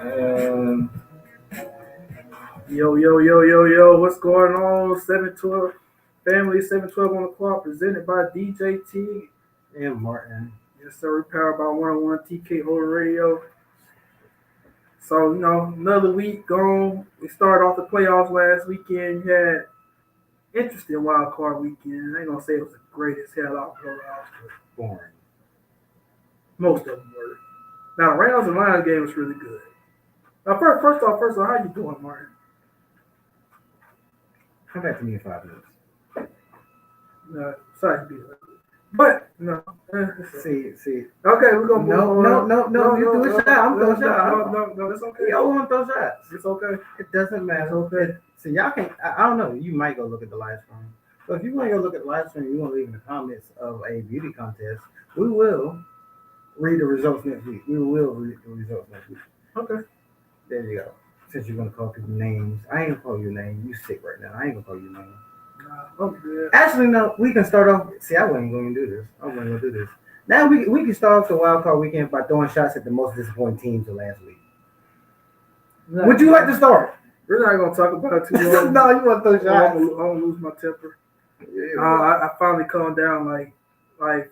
Um, Yo, what's going on? 712 Family 712 on the clock, presented by DJ T. and Martin. Yes, sir, we powered by 101 TKO Radio. So, another week gone. We started off the playoffs last weekend. You had interesting wild card weekend. I ain't gonna say it was the greatest hell out blowouts, but Boring. most of them were. Now, the Rams and Lions game was really good. Now, first off, how you doing, Martin? Come back to me in 5 minutes. Sorry to be like that. But, no. See. Okay, we're gonna move on. No. You do a shot. I'm throwing shots. No, it's okay. Y'all want to throw shots? It's okay. It doesn't matter. It's okay. See, y'all can't. I don't know. You might go look at the live stream. So if you want to go look at the live stream, you want to leave in the comments of a beauty contest. We will read the results next week. We will read the results next week. Okay. There you go. Since you're gonna call people names, I ain't gonna call you a name. You sick right now. I ain't gonna call you a name. Nah, I'm good. Actually, no. We can start off. See, I wasn't going to do this. I wasn't going to do this. Now we can start off the wild card weekend by throwing shots at the most disappointing teams of last week. Nah, Would you like to start? We're not gonna talk about it too long. No, you want to throw shots? I'm gonna lose my temper. Yeah. I finally calmed down like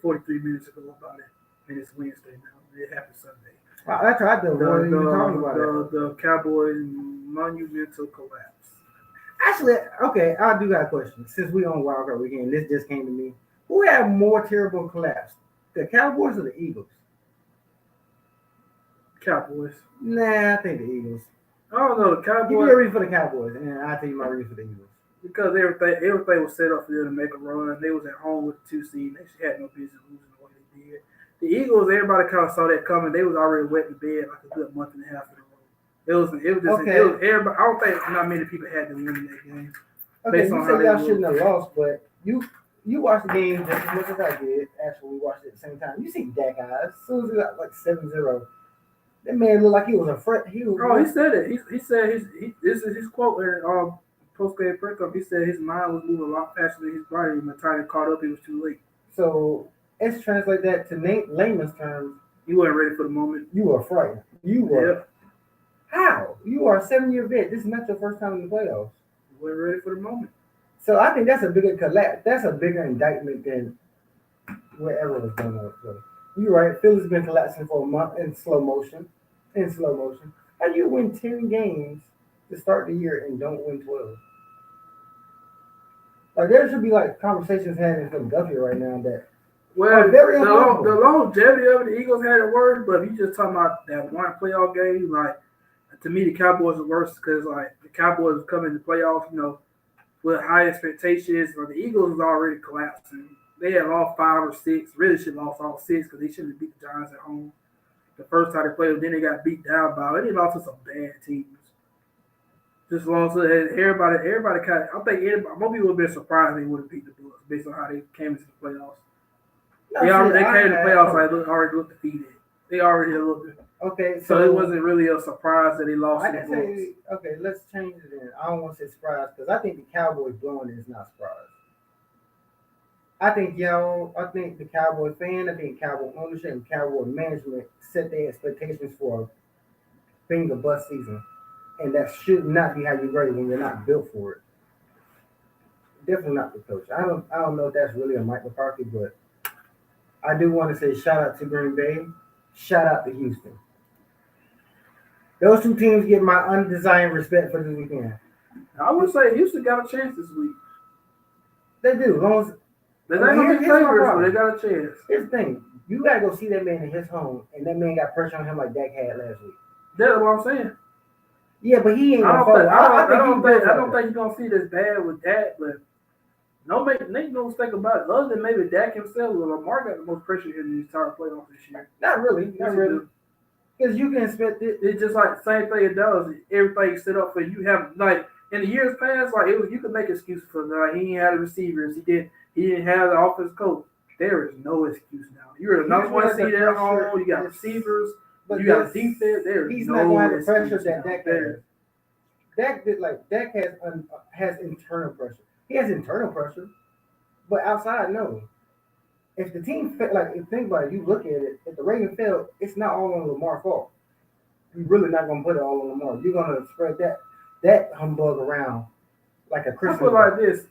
43 minutes ago about it, and it's Wednesday now. It happened Sunday. I tried to avoid even talking about it. The Cowboys' monumental collapse. Actually, okay, I do got a question. Since we on wild card weekend, this just came to me. Who had more terrible collapse, the Cowboys or the Eagles? Cowboys. Nah, I think the Eagles. I don't know the Give me a Cowboys reason for the Cowboys, and I'll tell you my reason for the Eagles. because everything was set up for them to make a run. They was at home with the 2 seed. They had no business losing the way they did. The Eagles, everybody kind of saw that coming. They was already wet in bed like a good month and a half in a row. Okay. It was everybody. I don't think not many people had to win that game. Okay, Based you on how said they y'all moved. shouldn't have lost, but you watched the game just as much as I did. Actually, we watched it at the same time. You see Dak eyes. As soon as he got like 7-0, that man looked like he was a fret. He was. Oh, he said it. He said this is his quote in post game press conference. He said his mind was moving a lot faster than his body. When the time caught up, it was too late. So let's translate that to layman's terms. He wasn't ready for the moment. You were frightened. You were. Yep. How? You are a 7-year vet. This is not your first time in the playoffs. He wasn't ready for the moment. So I think that's a bigger collapse. That's a bigger indictment than whatever was going on. So you're right. Philly's been collapsing for a month in slow motion. How do you win 10 games to start the year and don't win 12? Like there should be like conversations had in Philadelphia right now that Well, very the uncomfortable. longevity of it, the Eagles had it worse, but if you just talking about that one playoff game, like to me, the Cowboys are worse because like the Cowboys come in the playoffs, with high expectations. But the Eagles was already collapsing. They had lost 5 or 6. Really should have lost all 6 because they shouldn't have beat the Giants at home the first time they played. Then they got beat down by it. They lost to some bad teams. Just lost to everybody kind of. I think most people would have been surprised they would have beat the Bucks based on how they came into the playoffs. No, They came to the playoffs had- already looked defeated. They already looked. Okay, So it wasn't really a surprise that they lost I to the can Bulls. say okay. Let's change it. Then I don't want to say surprise because I think the Cowboys blowing it is not surprise. I think the Cowboy fan, I think Cowboy ownership and Cowboy management set their expectations for a finger bust season, and that should not be how you grade when you're not built for it. Definitely not the coach. I don't know if that's really a Mike McCarthy, but I do want to say shout out to Green Bay, shout out to Houston. Those two teams get my undesigned respect for this weekend. I would say Houston got a chance this week. They do. As long as They're not going to be here's my favorites, but problem. they got a chance. Here's the thing: you gotta go see that man in his home, and that man got pressure on him like Dak had last week. That's what I'm saying. Yeah, but he ain't I gonna don't think fold. I don't think you're gonna see this bad with Dak, but make no mistake about it. Other than maybe Dak himself, Lamar got the most pressure in the entire playoffs this year. Not really, because you can expect it. It's just like the same thing it does. Everything set up for you. Have like in the years past, like you could make excuses for like he ain't had the receivers. He didn't have the offense coach. There is no excuse now. You're the number one seed at home. You got receivers. You got defense. There is He's no not going to have the excuse pressure that now. Dak has. Dak has internal pressure. He has internal pressure, but outside, no. If the team think about it, you look at it. If the Ravens fail, it's not all on Lamar's fault. You're really not gonna put it all on Lamar. You're gonna spread that humbug around like a I Christmas. feel like this.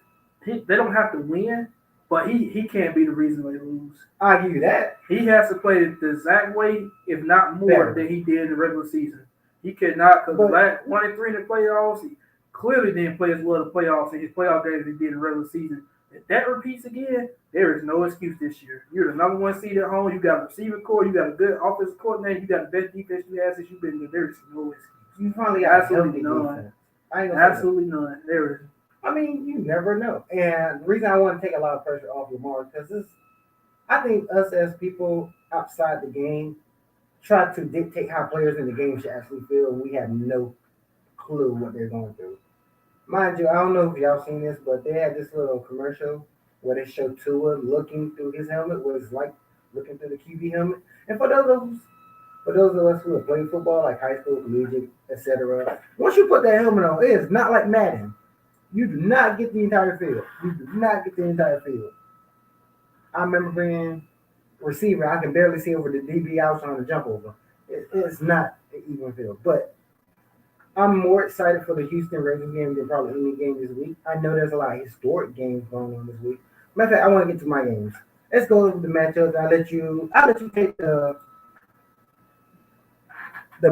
They don't have to win, but he can't be the reason they lose. I'll give you that. He has to play the exact way, if not more, Better. than he did in the regular season. He cannot, because But- 1-3 in the playoffs, he clearly didn't play as well in the playoffs in his playoff games as he did in the regular season. If that repeats again, there is no excuse this year. You're the number one seed at home. You got a receiving core. You got a good offensive coordinator. You got the best defense you had since you've been there. There is no excuse. You finally got Absolutely healthy none. defense. I ain't gonna say Absolutely none. There is. that. I mean, you never know. And the reason I want to take a lot of pressure off Lamar because I think us as people outside the game try to dictate how players in the game should actually feel, and we have no clue what they're going through. Mind you, I don't know if y'all seen this, but they had this little commercial where they show Tua looking through his helmet, where it's like looking through the QB helmet. And for those of us who have played football, like high school, collegiate, etc., once you put that helmet on, it is not like Madden. You do not get the entire field. You do not get the entire field. I remember being receiver. I can barely see over the DB I was trying to jump over. It's not an even field. But I'm more excited for the Houston Ravens game than probably any game this week. I know there's a lot of historic games going on this week. Matter of fact, I want to get to my games. Let's go over the matchups. I'll let you take the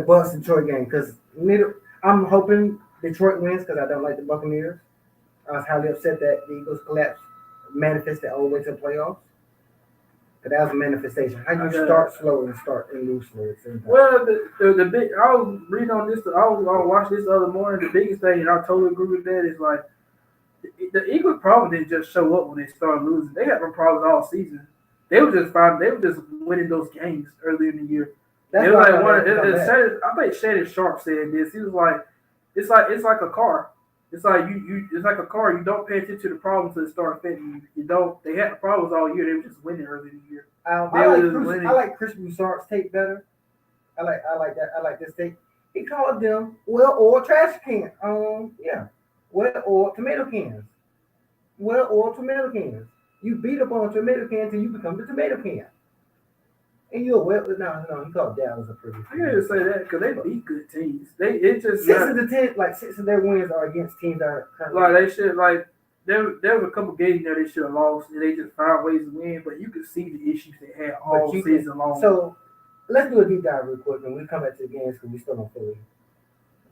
Bucks Detroit game because I'm hoping Detroit wins because I don't like the Buccaneers. I was highly upset that the Eagles collapsed, manifested all the way to the playoffs. But that was a manifestation. How you start slow and lose slow at the same time. Well, the big. I was reading on this. I was gonna watch this other morning. The biggest thing, and I totally agree with that, is like the Eagles probably didn't just show up when they started losing. They had no problems all season. They were just fine. They were just winning those games early in the year. That's it was why like one. I I think Shannon Sharp said this. He was like, it's like a car. It's like it's like a car. You don't pay attention to the problems until it starts affecting you. You don't. They had the problems all year. They were just winning early in the year. I like Chris Broussard's tape better. I like that. I like this tape. He called them well-oiled trash can. Well-oiled tomato cans. Well-oiled tomato cans. You beat up on a tomato can till you become the tomato can. And you're no. He called Dallas a pretty. I gotta say that because they beat good teams. Six of their wins are against teams that are currently. Like they should there was a couple games there they should have lost and they just found ways to win, but you could see the issues they had all season long. So let's do a deep dive real quick and we come back to the games because we still don't feel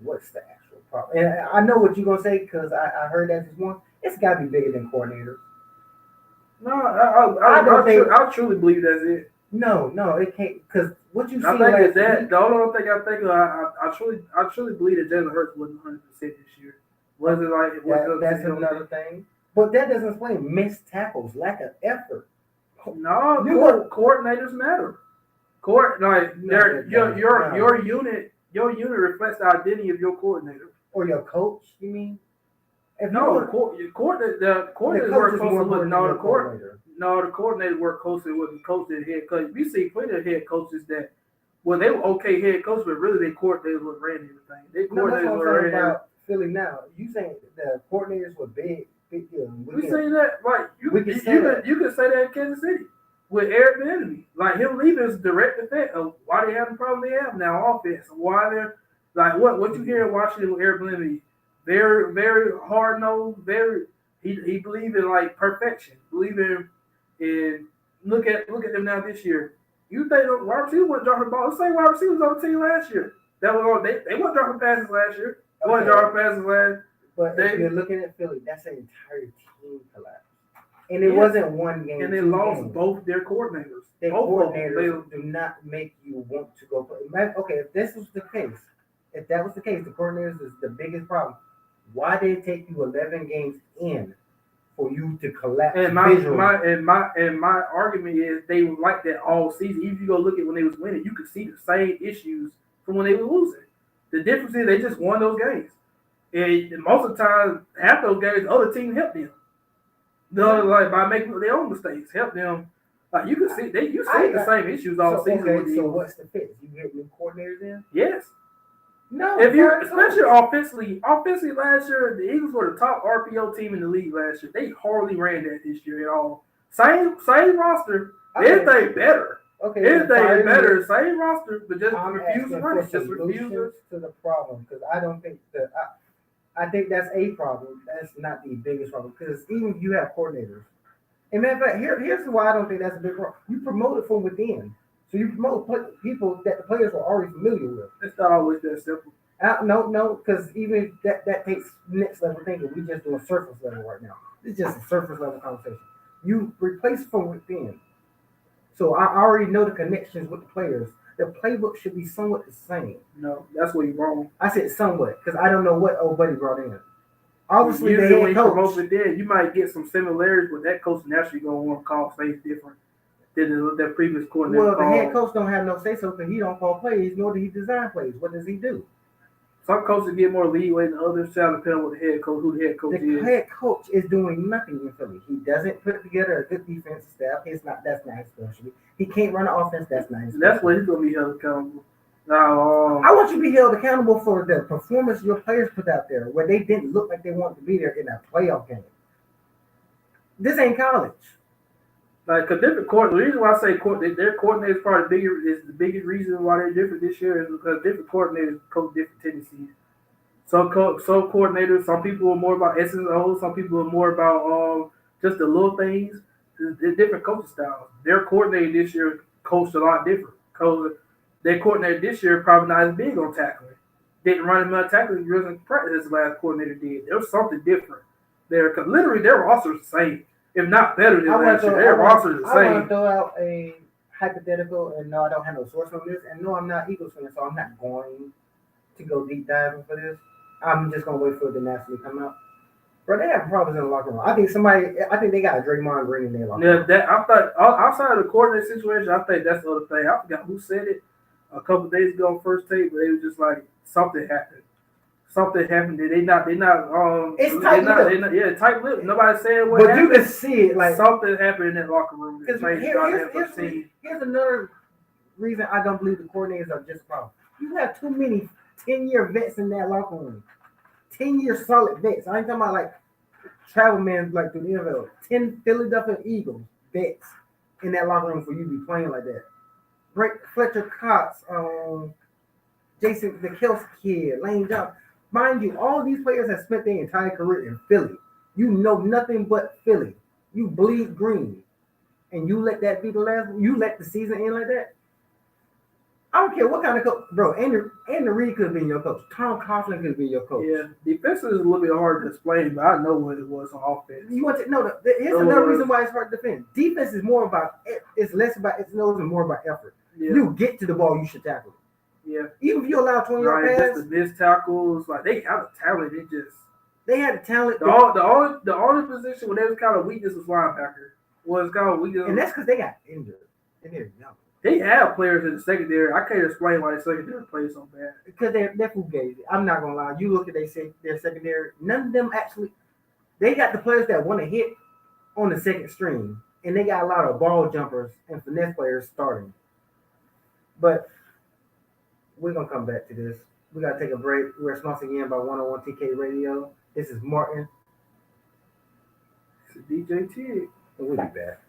what's the actual problem. And I know what you're gonna say because I heard that this one. It's gotta be bigger than coordinators. No, I truly believe that's it. No, it can't because what you see. I think that the only thing I think of, I truly believe that Jalen Hurts wasn't 100% this year. Was it like that's another thing? But that doesn't explain missed tackles, lack of effort. No, coordinators matter. Your unit reflects the identity of your coordinator or your coach. You mean? The coordinators work closely with the coordinator work closely with the coach and head coach. We see plenty of head coaches that, well, they were okay head coaches, but really they coordinators what ran everything. That's what I'm saying about Philly now. You saying the coordinators were big deal. We say that, like you can say that in Kansas City with Eric Bieniemy. Like him leaving is a direct effect of why they have the problem they have now on offense. Why they're like what you hear in Washington with Eric Bieniemy. Very, very hard nosed. He believed in like perfection. Believing in look at them now this year. You think the wide receiver wasn't dropping the ball? The same wide receiver was on the team last year. That was on. They weren't dropping passes last year. They weren't dropping passes last. But if you're looking at Philly, that's an entire team collapse. And it wasn't one game. And they lost both their coordinators. Their coordinators do not make you want to go play. Okay, if this was the case, if that was the case, the coordinators is the biggest problem. Why did it take you 11 games in for you to collapse? And my argument is they were like that all season. Even if you go look at when they was winning, you could see the same issues from when they were losing. The difference is they just won those games. And most of the time, half those games, the other team helped them. By making their own mistakes, help them. Like you can see, the same issues all season. Okay, so what's the fix? You get new coordinators in? Yes. No. If you, especially offensively last year, the Eagles were the top RPO team in the league last year. They hardly ran that this year at all. Same roster. Everything better. Okay, then Anything fire is him. better, same roster, but just I'm refuse to asking run for it. Just refuse solutions it. to the problem because I don't think that I think that's a problem. That's not the biggest problem because even if you have coordinators. And matter of fact, here's why I don't think that's a big problem. You promote it from within. So you promote people that the players were already familiar with. It's not always that simple. No, because even that takes next level thinking. We just doing surface level right now. It's just a surface level conversation. You replace from within. So I already know the connections with the players. The playbook should be somewhat the same. No, that's where you're wrong. I said somewhat because I don't know what old buddy brought in. Obviously, the Usually when head you promote coach. it there, you might get some similarities, but that coach naturally gonna want to call things different than that previous coordinator Well, the head called. coach don't have no say so because he don't call plays, nor do he design plays. What does he do? Some coaches get more leeway than others, depending on what the head coach, who the head coach The is. head coach is doing nothing in Philly. He doesn't put together a good defensive staff. That's not his specialty. He can't run an offense. That's not his And that's specialty. where he's gonna be held accountable. Now, I want you to be held accountable for the performance your players put out there, where they didn't look like they wanted to be there in a playoff game. This ain't college. like a different court. The reason why I say their coordinators probably the biggest reason why they're different this year is because different coordinators coach different tendencies. Some coordinators, some people are more about S's and O's, some people are more about just the little things. There's different coaching styles. Their coordinator this year coached a lot different. Because their coordinator this year probably not as big on tackling. Didn't run as much tackling in practice as the last coordinator did. There was something different there. Because literally their roster is the same, if not better than last year. Their roster is the I want to same. throw out a hypothetical, and no, I don't have no source on this, and no, I'm not Eagles fan, so I'm not going to go deep diving for this. I'm just gonna wait for the naturally come out. Bro, they have problems in the locker room. I think they got a Draymond Green in their locker room. That I thought outside of the coordinator situation, I think that's the other thing. I forgot who said it a couple of days ago on first tape, but it was just like something happened. Something happened. They not It's tight lipped. Yeah, tight lipped. Nobody said what but happened. you can see it like something happened in that locker room. Here's another reason I don't believe the coordinators are just a problem. You have too many 10-year vets in that locker room. 10-year solid vets. I ain't talking about like travel men like through the NFL. 10 Philadelphia Eagles vets in that locker room for you to be playing like that. Fletcher Cox, Jason the Kelsey kid, Lane Johnson. Mind you, all these players have spent their entire career in Philly. You know nothing but Philly. You bleed green. And you let that be the last, you let the season end like that? I don't care what kind of coach, bro. Andy Reid could have been your coach. Tom Coughlin could have been your coach. Yeah, defense is a little bit hard to explain, but I know what it was on offense. You want to know? Here's another reason why it's hard to defend. Defense is more about it's less about its nose and more about effort. Yeah. You get to the ball, you should tackle it. Yeah. Even if you allow 20-yard pass, just the missed tackles, like they have the talent. They had the talent. The only position where there was kind of weakness was linebacker. Was kind of weakness, and that's because they got injured. And they're young. They have players in the secondary. I can't explain why the secondary plays so bad. Because they're fugazi. I'm not gonna lie. You look at their secondary. None of them actually. They got the players that want to hit on the second string, and they got a lot of ball jumpers and finesse players starting. But we're gonna come back to this. We gotta take a break. We're sponsored again by 101 TK Radio. This is Martin. It's a DJ TYG. And we'll be back.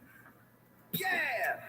Yeah.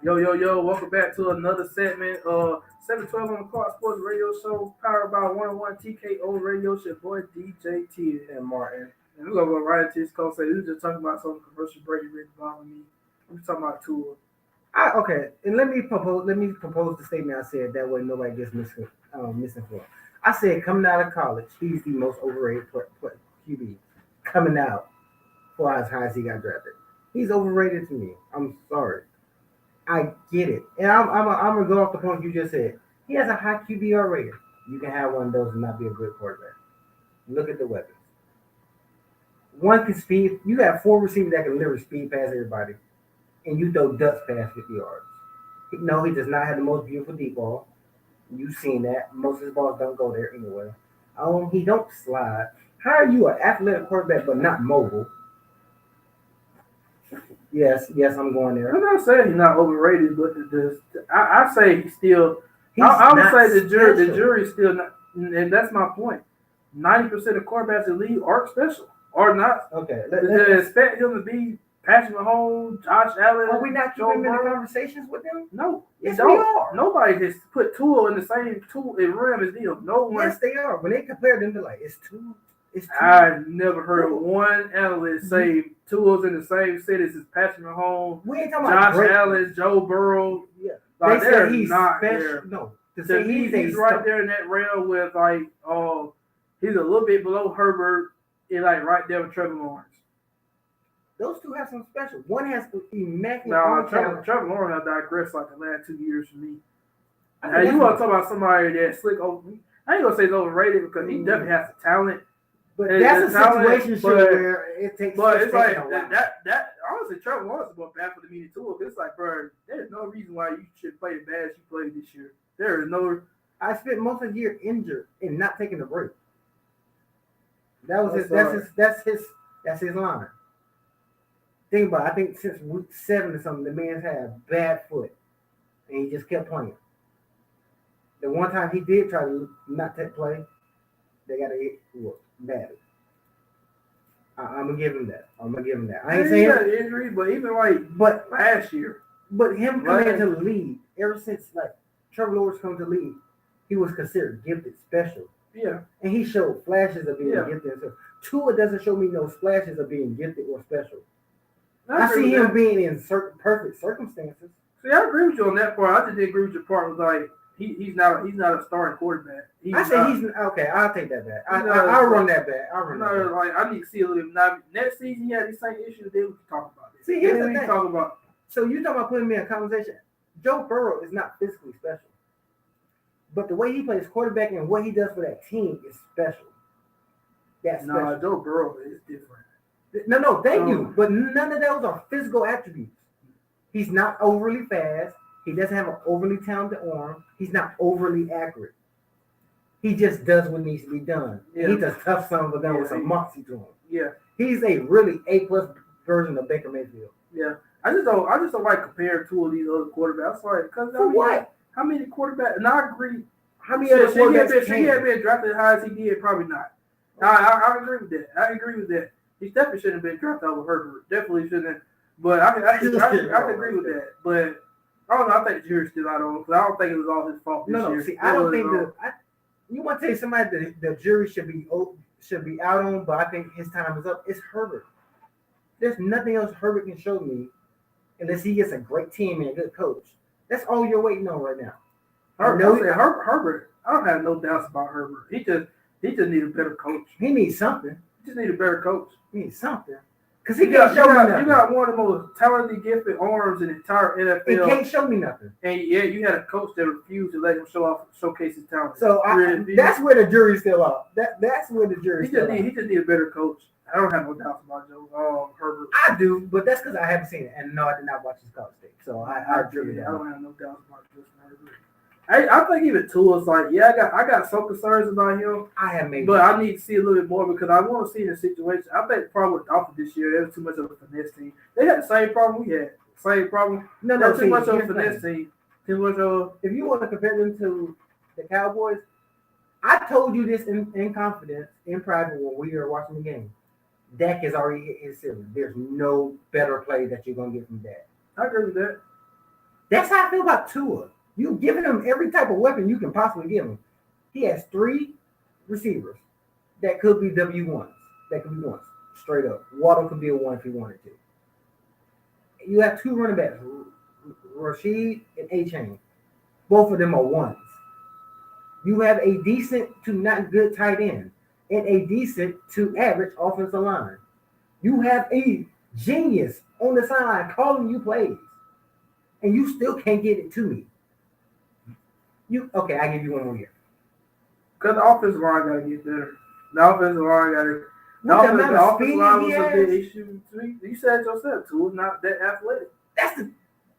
Yo, welcome back to another segment of 712 on the Clock Sports Radio Show, powered by 101 TKO Radio. It's your boy DJ T And Martin. and we're gonna go right into this conversation. We were just talking about some commercial Brady Rich bothering me. We're talking about Tua. Okay, and let me propose the statement I said. That way nobody gets misinformed. I said coming out of college, he's the most overrated QB coming out for as high as he got drafted. He's overrated to me. I'm sorry. I get it, and I'm gonna go off the point you just said. He has a high QBR rating. You can have one of those and not be a good quarterback. Look at the weapons. One can speed. You have four receivers that can literally speed past everybody, and you throw ducks past 50 yards. No, he does not have the most beautiful deep ball. You've seen that. Most of his balls don't go there anyway. He don't slide. How are you an athletic quarterback but not mobile? Yes, I'm going there. I'm not saying he's not overrated, but I say he's still. He's I would not say the special. jury's still not, and that's my point. 90% of quarterbacks in the league aren't special, or not. Okay, To expect him to be Patrick Mahomes, Josh Allen, are we not Joe keeping him in the Burrow? conversations with them? No, Yes, you we don't. are. Nobody has put Tua in the same tool in realm as them. No one. Yes, they are. When they compare them to like, it's two. I've never heard one analyst say Tua's in the same sentence as Patrick Mahomes, We ain't talking about Josh great. Allen, Joe Burrow. Yeah, Like they they're say he's not special. there. No, to To say me, he's right there in that realm with like, he's a little bit below Herbert and like right there with Trevor Lawrence. Those two have some special. One has immaculate Now, arm talent. Trevor Lawrence has digressed like the last 2 years for me. I Now, think you that's want to talk about somebody that's slick over. I ain't gonna say he's overrated because he definitely has the talent. But And that's a the talent, situation where it takes. But it's like a while. that honestly, Trevor Lawrence is more bad for the media too. It's like, bro, there's no reason why you should play the bad as you played this year. There is no. I spent most of the year injured and not taking a break. That was that's his line. Think about it. I think since week 7 or something, the man's had a bad foot, and he just kept playing. The one time he did try to not play, they got to look bad. I'm gonna give him that. I ain't He saying got injury, but even like but last year, him coming into the league ever since like Trevor Lawrence come to the league, he was considered gifted, special. yeah, And he showed flashes of being Yeah. gifted. So Tua doesn't show me no flashes of being gifted or special. I agree see with him that. being in perfect circumstances. See, I agree with you on that part. I just didn't agree with your part. Was like he's not a starting quarterback. I say he's okay. I'll take that back. He's not I'll run that back. I'll I'm run not that back. like I need to see a little bit. Now, next season, he had these same issues. Then we can talk about it. See, here's Then the we can thing. talk about. So you talking about putting me in a conversation? Joe Burrow is not physically special, but the way he plays quarterback and what he does for that team is special. That's No, special. Joe Burrow is different. No, thank you. But none of those are physical attributes. He's not overly fast. He doesn't have an overly talented arm. He's not overly accurate. He just does what needs to be done. Yeah. He's a tough son of a gun Yeah, with some moxie to him. Yeah, He's a really A+ version of Baker Mayfield. yeah. I just don't like comparing two of these other quarterbacks. Like, because For what? How many quarterbacks? And I agree. How many other Should quarterbacks he have been drafted as high as he did? Probably not. I agree with that. He definitely shouldn't have been drafted over Herbert. Definitely shouldn't. But I can agree with that. But I don't know. I think the jury's still out on him because I don't think it was all his fault this year. No. See, I don't think you want to tell somebody that the jury should be out on, but I think his time is up. It's Herbert. There's nothing else Herbert can show me unless he gets a great team and a good coach. That's all you're waiting on right now. Herbert. I don't have no doubts about Herbert. He just needs a better coach. He needs something. He just needs a better coach. He needs something. Because he can't show me nothing. You got one of the most talented, gifted arms in the entire NFL. He can't show me nothing. And yeah, you had a coach that refused to let him showcase his talent. So that's where the jury's still out. That's where the jury's still out. He just need a better coach. I don't have no doubts about Joe Herbert. I do, but that's because I haven't seen it. And no, I did not watch his college tape. So I agree with that. I don't have no doubts about Justin Herbert. I think even Tua's like, yeah, I got some concerns about him. I have made, but I need to see a little bit more because I want to see the situation. I think the problem with Dolphins this year, they was too much of a finesse team. They had the same problem we had. Same problem. No, too much of a finesse team. Too much of. If you want to compare them to the Cowboys, I told you this in confidence, in private when we were watching the game. Dak has already hit his ceiling. There's no better play that you're gonna get from Dak. I agree with that. That's how I feel about Tua. You giving him every type of weapon you can possibly give him. He has 3 receivers that could be W1s. That could be ones, straight up. Waddle could be a 1 if he wanted to. You have 2 running backs, Rashid and A-Chain. Both of them are 1s. You have a decent to not good tight end and a decent to average offensive line. You have a genius on the sideline calling you plays, and you still can't get it to me. Okay? I give you 1 more year. Because the offensive line got to get better. The offensive line got to. The offensive line was a big issue. You said it yourself, Tua's not that athletic.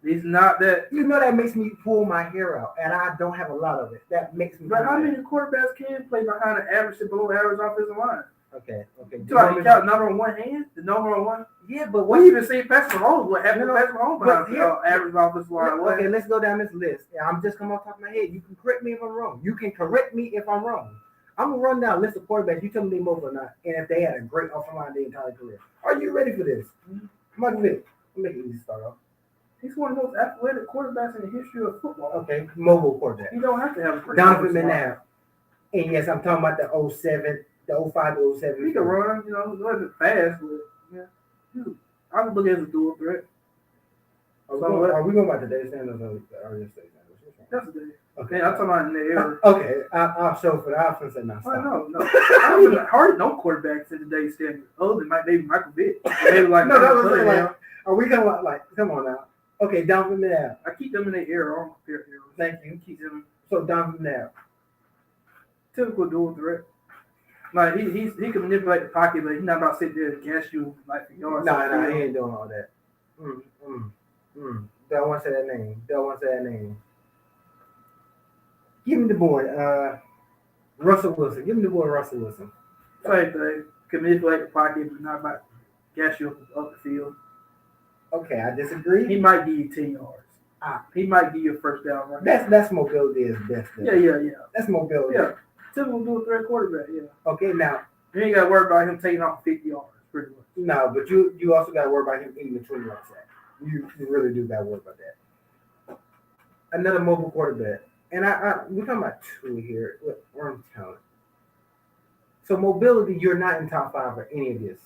He's not that. You know that makes me pull my hair out, and I don't have a lot of it. That makes me. But how many quarterbacks can play behind an average to below average offensive line? Okay. You count number on one hand? The number on one? Yeah, but we even see Patrick Mahomes. What happened to Patrick Mahomes behind average offensive line? Okay, let's go down this list. I'm just coming off the top of my head. You can correct me if I'm wrong. I'm gonna run down a list of quarterbacks. You tell me they move or not, and if they had a great offensive line their entire career. Are you ready for this? Michael Vick. I'll make it easy to start off. He's one of the most athletic quarterbacks in the history of football. Okay, mobile quarterback. You don't have to have a great Donovan McNabb. And yes, I'm talking about the 07, the 05 to 07. He can run, it wasn't fast, but yeah. I would look at it as a dual threat. Are we going about today's standards or yesterday's standards? That's the day. Okay, I'm talking about in the era. Okay, I'll show for the offense and not. No. I hardly no quarterbacks in today's standard. Other than maybe Michael Vick. Maybe like no, that was like. Are we gonna like? Come on now. Okay, Donovan McNabb. I keep them in their era. I don't compare eras. Thank you. Keep them. So Donovan McNabb. Typical dual threat. Like he can manipulate the pocket, but he's not about to sit there and gas you like for yards. No, he ain't doing all that. Don't want to say that name. Give me the boy, Russell Wilson. Give me the boy, Russell Wilson. Same thing. Can manipulate the pocket, but not about to gas you up the field. Okay, I disagree. He might give you 10 yards. He might give you a first down. Right? That's mobility is best. Yeah. That's mobility. Yeah. Typical dual threat quarterback, yeah. Okay, now. You ain't got to worry about him taking off 50 yards, pretty much. No, but you also got to worry about him eating the 20-yard sack. You really do got to worry about that. Another mobile quarterback. And we're talking about 2 here. Arm talent. So mobility, you're not in top 5 for any of this.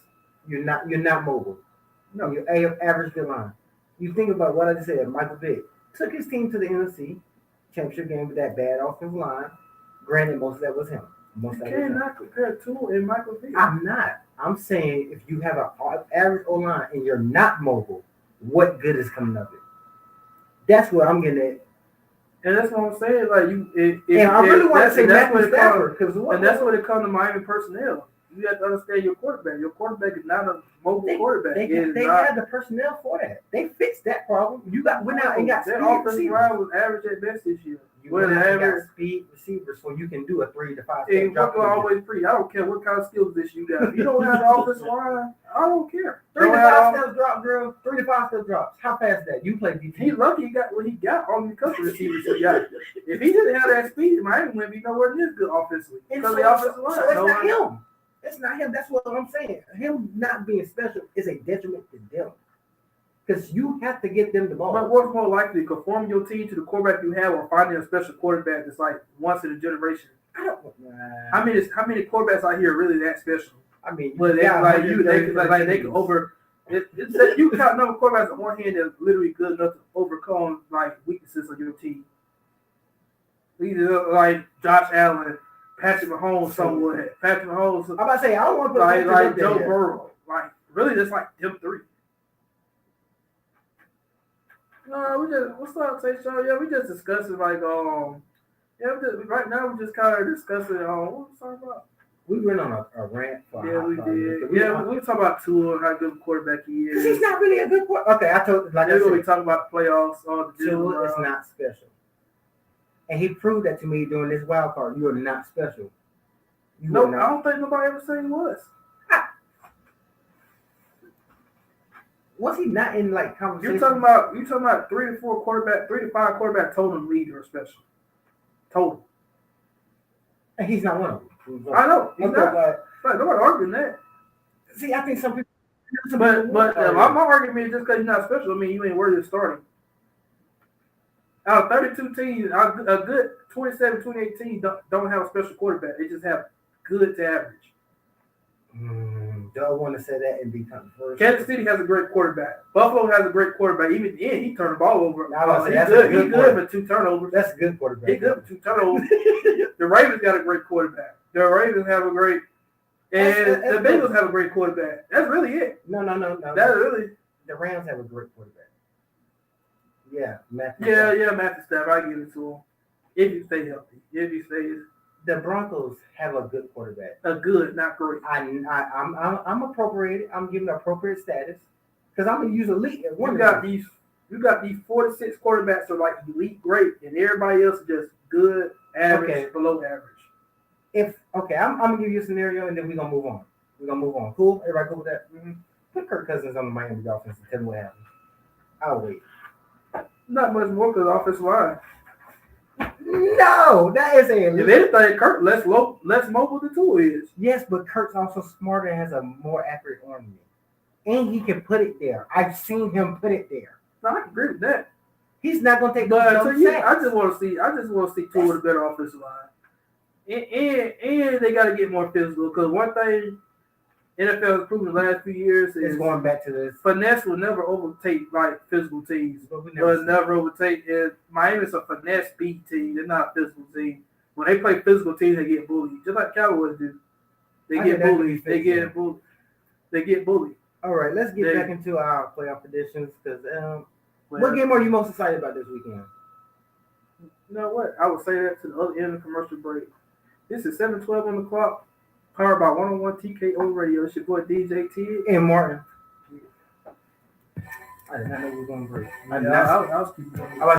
You're not mobile. No, you're average good line. You think about what I just said. Michael Vick took his team to the NFC championship game with that bad offensive line. Granted, most of that was him. You cannot compare Tua and Michael Vick. I'm not. I'm saying if you have an average O-line and you're not mobile, what good is coming of it? That's what I'm getting at. And that's what I'm saying. Like I really want to say Matthew Stafford, and that's when it comes to Miami personnel. You have to understand your quarterback. Your quarterback is not a mobile quarterback. They had the personnel for that. They fixed that problem. Went out and got that offensive line was average at best this year. You got speed receivers, so you can do a 3 to 5. And what always free. I don't care what kind of skills this you got. If you don't have the offensive line, I don't care. 3 to 5 steps drop, girl. 3 to 5 steps drops. How fast is that? You play DT. He's lucky he got what he got on the couple receivers he got. If he didn't have that speed, Miami wouldn't be nowhere near good offensively. Because the offensive line. So it's not him. It's not him. That's what I'm saying. Him not being special is a detriment to them. Because you have to get them the ball. But what's more likely, conform your team to the quarterback you have, or finding a special quarterback that's like once in a generation? How many quarterbacks out here are really that special? I mean, but they can over. You count number of quarterbacks on one hand that's literally good enough to overcome like weaknesses of your team. Either like Josh Allen, Patrick Mahomes, somewhat. Patrick Mahomes. I'm about to say I don't want to put like Joe Burrow. Like really, just like them 3. No, what's up, Tay Show? Yeah, we just discussing like right now we're just kind of discussing what we talking about. We went on a rant. We did. We talking about Tua, how good a quarterback he is. Because he's not really a good quarterback. Okay, I told like we talking about the playoffs. Tua is not special, and he proved that to me during this wild card. You are not special. I don't think nobody ever said he was. Was he not in like conversation? You talking about 3 to 5 quarterback total lead or special total. And he's not one of them. I know he's not. But nobody arguing that. See, I think some people. But my argument is just because he's not special, I mean you ain't worthy of starting. Out of 32 teams, a good 27, 28 teams don't have a special quarterback. They just have good to average. Do I want to say that and be controversial? Kansas City has a great quarterback. Buffalo has a great quarterback. Even then, he turned the ball over. He's good for 2 turnovers. That's a good quarterback. He's good for 2 turnovers. The Ravens got a great quarterback. The Ravens have a great, and the Bengals have a great quarterback. That's really it. No. That's really. The Rams have a great quarterback. Yeah, Matthew. Yeah, Matthew Stafford. I give it to him. If you stay healthy, if you stay. The Broncos have a good quarterback. A good, not great. I'm appropriated. I'm giving appropriate status because I'm gonna use elite. You got these 46 quarterbacks are like elite, great, and everybody else is just good, average, below average. I'm gonna give you a scenario and then we're gonna move on. Cool? Everybody cool with that? Mm-hmm. Put Kirk Cousins on the Miami Dolphins and tell me what happens. I'll wait. Not much more because offensive line. No, that is a. If anything, Kirk less mobile than Tua is. Yes, but Kirk's also smarter and has a more accurate arm than me. And he can put it there. I've seen him put it there. No, I can agree with that. He's not gonna take. But I just want to see Tua with a better offensive line. And they got to get more physical because one thing NFL has proven the last few years is going back to this. Finesse will never overtake like physical teams. But never overtake. Miami's a finesse beat team. They're not a physical team. When they play physical teams, they get bullied, just like Cowboys do. They get bullied. They get bullied. All right, let's get back into our playoff predictions because what game are you most excited about this weekend? You know what? I would say that to the other end of the commercial break. This is 7:12 on the clock. Powered by 101 TKO Radio. It's your boy DJ T and Martin. I did not know we were going to break. I was keeping going.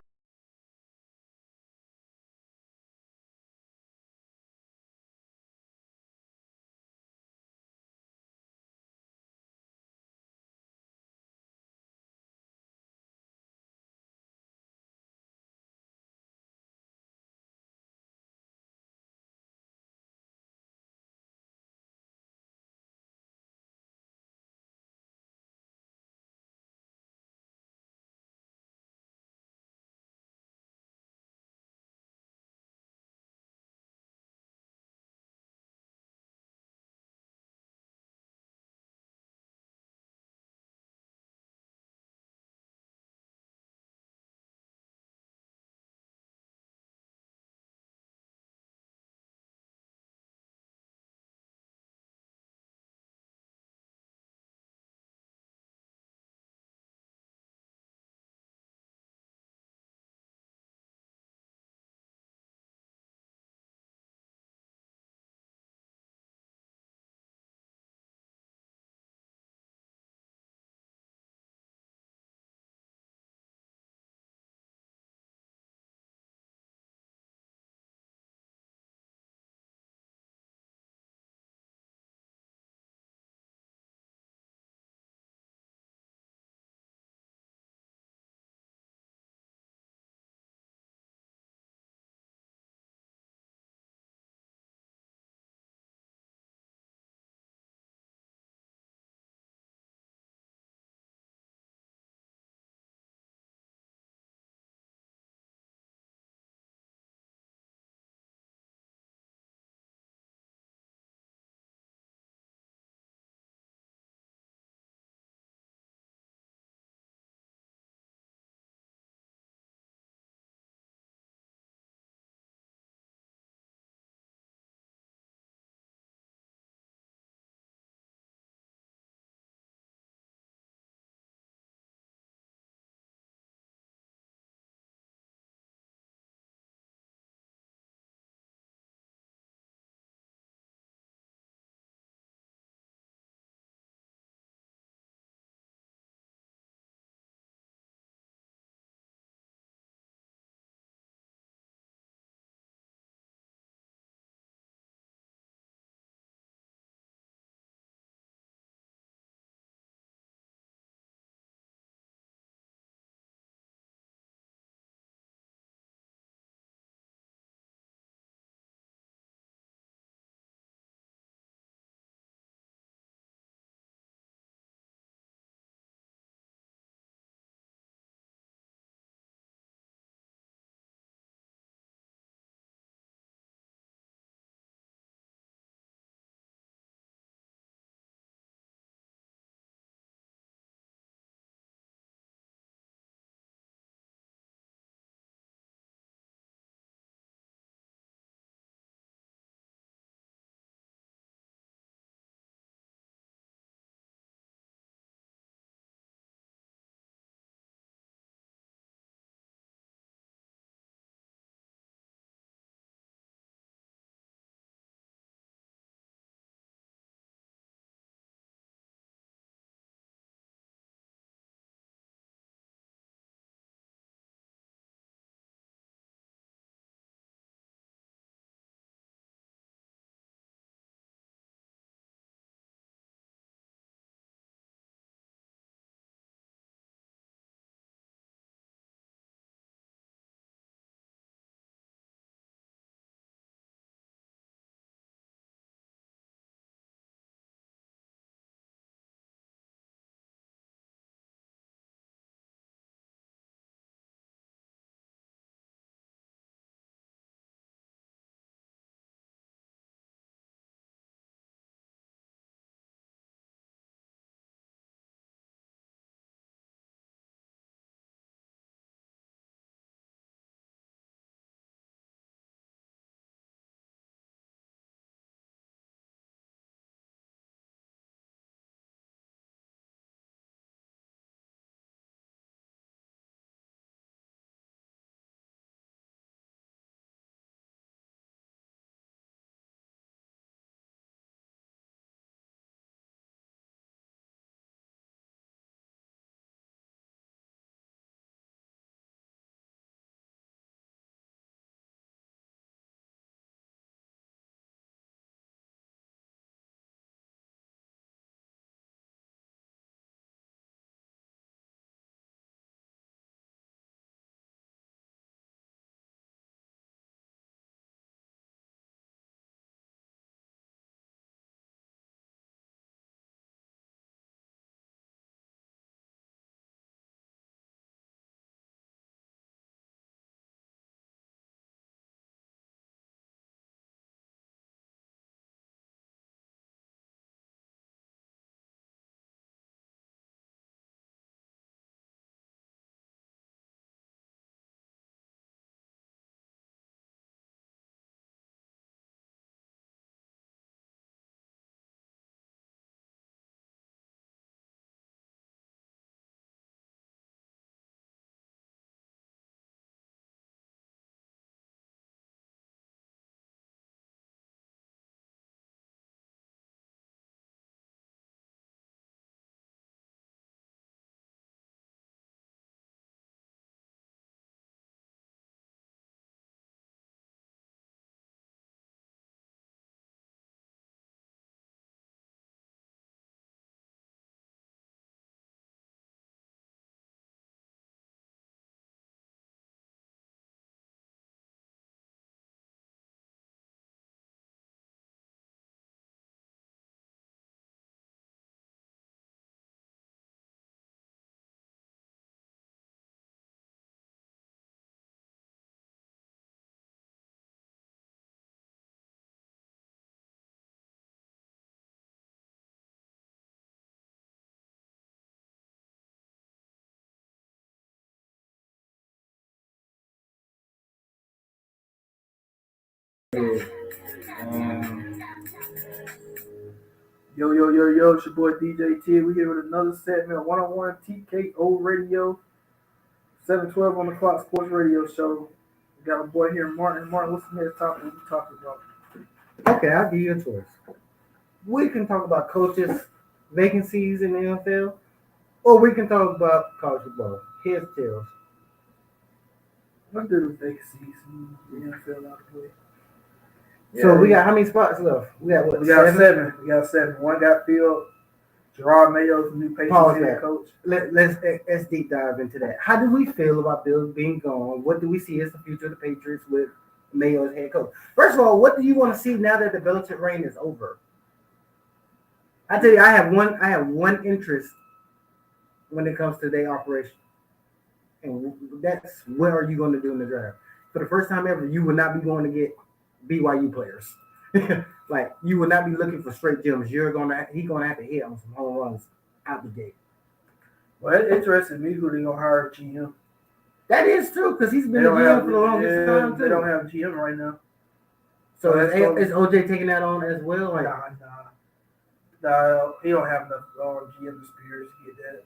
Yo, it's your boy DJ T. We here with another segment, one-on-one TKO Radio, 712 on the clock sports radio show. We got a boy here, Martin. Martin, what's the next topic we talking about? Okay, I'll give you a choice. We can talk about coaches' vacancies in the NFL, or we can talk about college football. Here's tails. Let's do the vacancies in the NFL out of the way. So we got how many spots left? We got what? We got seven. We got seven. One got filled. Gerard Mayo's the new Patriots head coach. Let's deep dive into that. How do we feel about Bill being gone? What do we see as the future of the Patriots with Mayo as head coach? First of all, what do you want to see now that the Belichick reign is over? I tell you, I have one interest when it comes to their operation, and that's what are you going to do in the draft? For the first time ever, you will not be going to get BYU players. Like, you will not be looking for straight gems. He's gonna have to hit on some home runs out the gate. Well, it interested me who they gonna hire GM. That is true, because he's been a GM for the longest time too. They don't have GM right now. So is OJ taking that on as well? Like, Nah, he don't have enough GM experience to get that.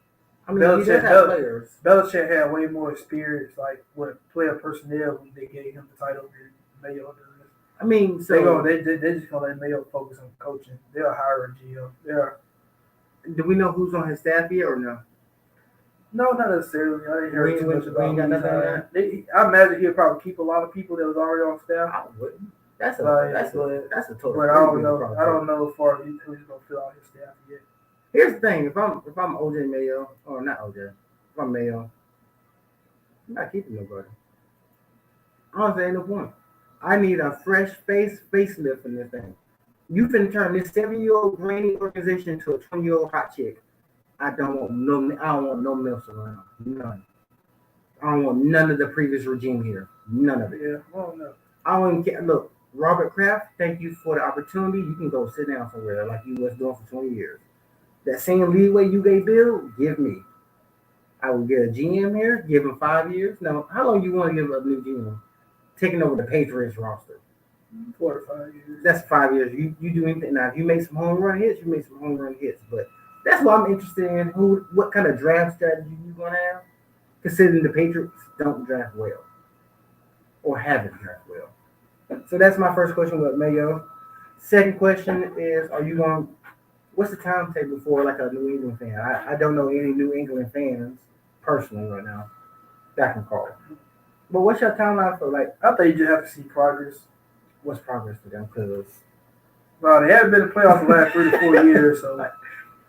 I mean, he does have players. Belichick had way more experience, like with player personnel when they gave him the title than Mayo does. I mean, so they just gonna let Mayo focus on coaching. They'll hire a GM. Do we know who's on his staff yet or no? No, not necessarily. I didn't hear too much about him. I imagine he'll probably keep a lot of people that was already on staff. I wouldn't. That's a total. But I don't know. I don't know as far as who's gonna fill out his staff yet. Here's the thing: if I'm OJ Mayo, or not OJ, if I'm Mayo, I'm not keeping nobody. Honestly, ain't no point. I need a fresh facelift in this thing. You finna turn this 7-year-old grainy organization into a 20-year-old hot chick. I don't want no mess around. None. I don't want none of the previous regime here. None of it. Yeah, I don't know. I don't even care. Look, Robert Kraft, thank you for the opportunity. You can go sit down somewhere like you was doing for 20 years. That same leeway you gave Bill, give me. I will get a GM here, give him 5 years. Now, how long you want to give a new GM? Taking over the Patriots roster. 4 to 5 years. That's 5 years. You do anything. Now, if you make some home run hits, you make some home run hits. But that's what I'm interested in. What kind of draft strategy you going to have? Considering the Patriots don't draft well. Or haven't drafted well. So that's my first question with Mayo. Second question is, what's the timetable for like a New England fan? I don't know any New England fans personally right now that I can call. But what's your timeline for, like, I think you just have to see progress. What's progress for them? Because they haven't been in the playoffs the last 3 to 4 years. So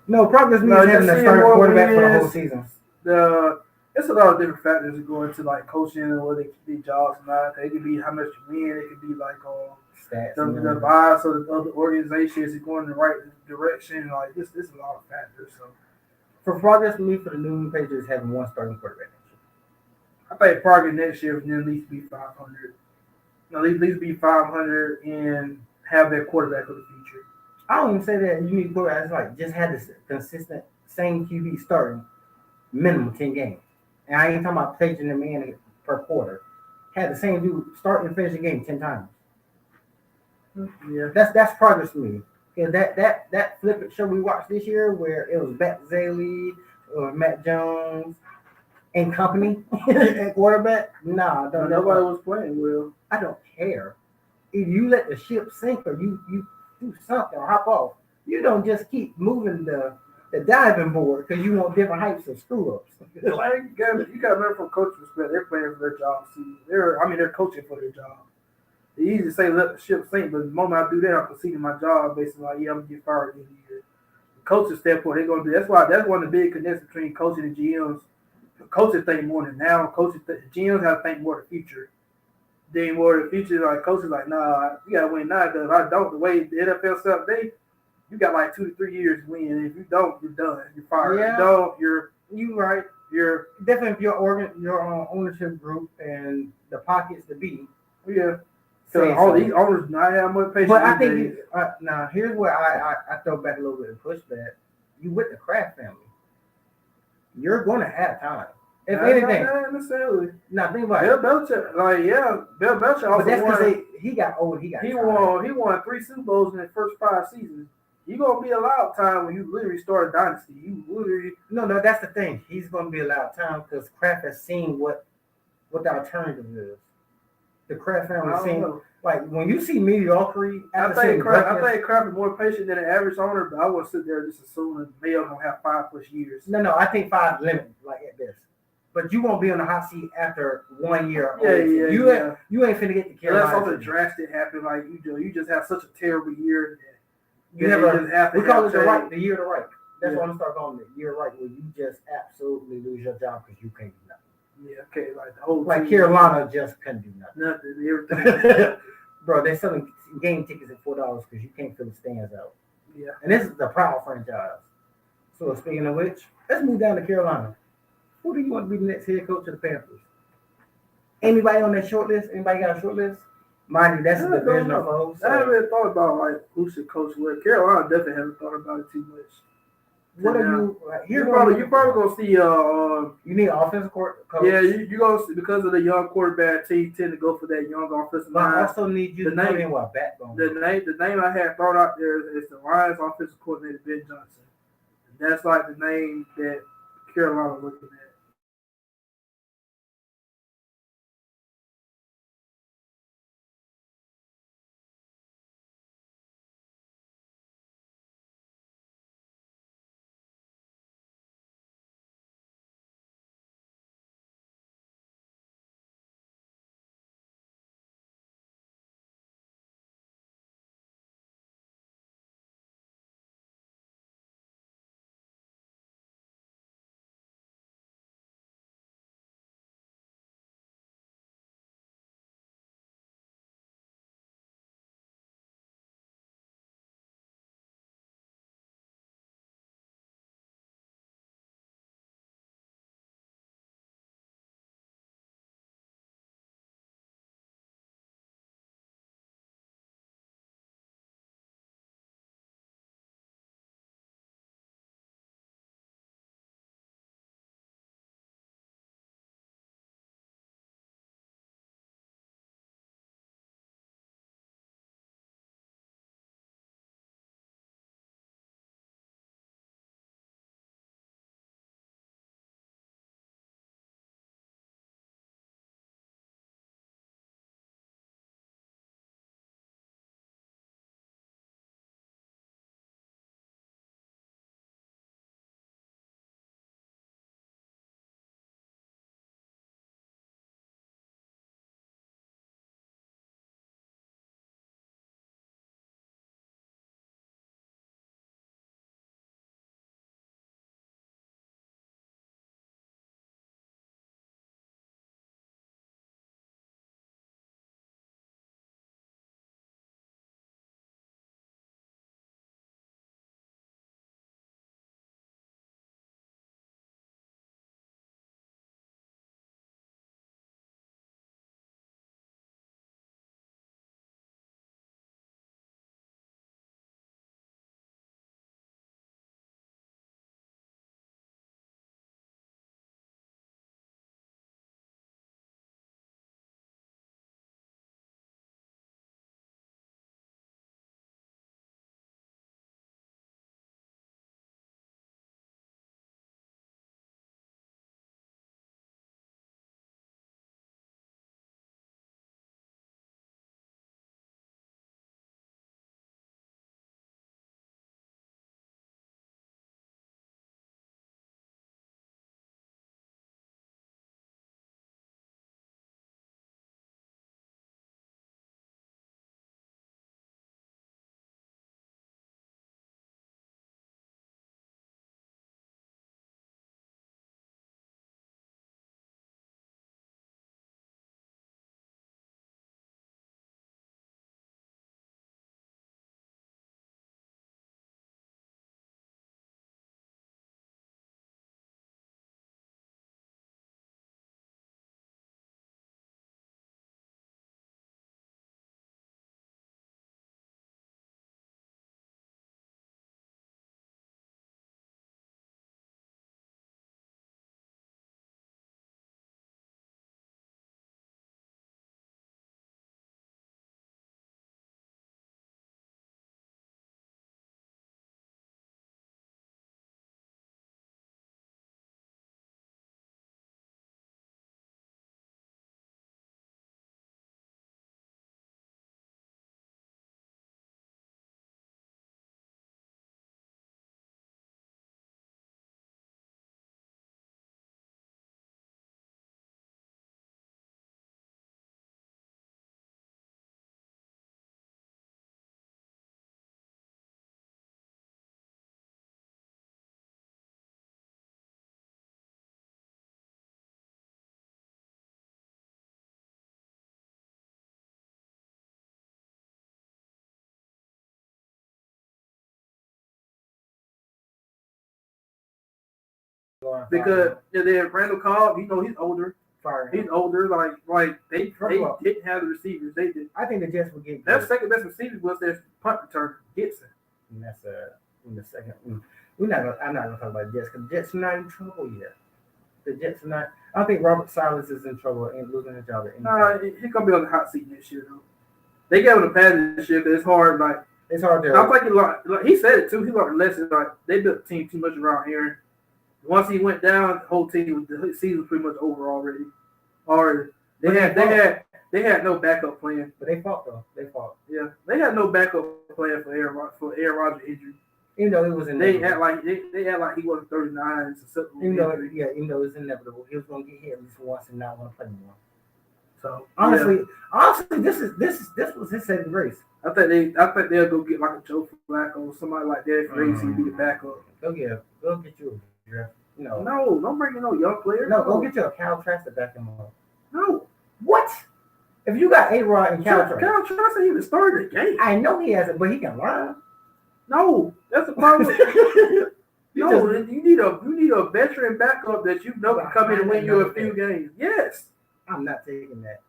no, progress means having a starting quarterback for the whole season. It's a lot of different factors that go into like coaching and whether they keep their jobs or not. It could be how much you win. It could be like stats, the vibes of the other organizations is going in the right direction. Like this is a lot of factors. So for progress for me, for the New England Patriots having one starting quarterback. I think progress next year would at least be 500. At least be 500 and have their quarterback of the future. I don't even say that you need quarterbacks. Like, just have this consistent same QB starting minimum 10 games. And I ain't talking about paging them in per quarter. Had the same dude start and finish the game 10 times. Yeah, that's progress to me. Because that flippant show we watched this year where it was Bat Zaley or Matt Jones and company at quarterback, nobody was playing well. I don't care. If you let the ship sink or you do something or hop off, you don't just keep moving the diving board because you want different heights of screw ups. Like, you got to remember from coach respect, they're playing for their job. See, they're coaching for their job. It's easy to say let the ship sink, but the moment I do that, I'm conceding my job. Basically, like, I'm gonna get fired at the end of the year. The coaches standpoint, they're gonna do. That's one of the big connections between coaching and GMs. Coaches think more than now. GMs have to think more of the future. Then more of the future, like coaches like, nah, you gotta win now. Because if I don't, the way the NFL set up today, you got like 2 to 3 years to win. And if you don't, you're done. You're fired. Yeah. If you don't, you right. You're definitely if your ownership group and the pockets to be. Yeah. So all these owners not have much patience. But I think now here's where I throw back a little bit of pushback. You with the Kraft family. You're gonna have time. If Not anything, not necessarily. now think about Bill it. Belichick, Bill Belichick But also that's won. because he got old. He got He tired. won 3 Super Bowls in the first 5 seasons. You gonna be allowed time when you literally start a dynasty. You literally No, that's the thing. He's going to be allowed time because Kraft has seen what the alternative is. The Kraft I family don't seen know. like when you see mediocrity. I After seeing think Kraft is more patient than an average owner, but I wouldn't sit there just assuming Mayo gonna have 5+ years. No, I think 5 limit like at this. But you won't be on the hot seat after 1 year. Yeah. You ain't finna get the Unless Carolina. something drastic happened, like you just have such a terrible year. You never. We call it the year to right. That's Yeah. what I'm gonna start calling it, year right, where you just absolutely lose your job because you can't do nothing. Yeah, okay, like the whole Like team, Carolina just couldn't do nothing. everything. Bro, they're selling game tickets at $4 because you can't fill the stands out. Yeah. And this is the proud franchise. So speaking of which, let's move down to Carolina. Who do you want to be the next head coach of the Panthers? Anybody on that short list? Anybody got a short list? Mind you, that's a division of foes. I haven't really thought about like who should coach where. Carolina definitely haven't thought about it too much. What are you? You probably gonna see you need an offensive coach. Yeah, you gonna see, because of the young quarterback team tend to go for that young offensive line. I also need you to put in what backbone. The name I had thrown out there is the Lions offensive coordinator Ben Johnson. That's like the name that Carolina looking at. because then Randall Cobb, he's older. Fire. He's older. Like they didn't have the receivers. They did. I think the Jets will get their second best receiver was their punt returner, Gibson. And that's in the second. I'm not gonna talk about the Jets because the Jets are not in trouble yet. The Jets are not. I don't think Robert Silence is in trouble and losing his job. He's gonna be on the hot seat next year though. They gave him the pass this year because it's hard. Like it's hard to. I think he said it too. He learned a lesson. Like they built the team too much around Aaron. Once he went down, the whole team, the season was pretty much over already. They had no backup plan. But they fought though. They fought. Yeah, they had no backup plan for Aaron Rodgers' injury. Even though it was inevitable. They act like he wasn't 39. Even though it was inevitable, he was going to get hit at least once and not want to play anymore. So honestly, this was his saving grace. I think they'll go get like a Joe Flacco or somebody like that for AC to be the backup. Go get you a draft. No, don't bring in no young player. No, go get you a Cal Trask to back him up. No. What? If you got A-Rod and Cal Trask ain't even started the game. I know he hasn't, but he can learn. No, that's the problem. You need a veteran backup that you know can come in and win you a few games. Yes. I'm not taking that.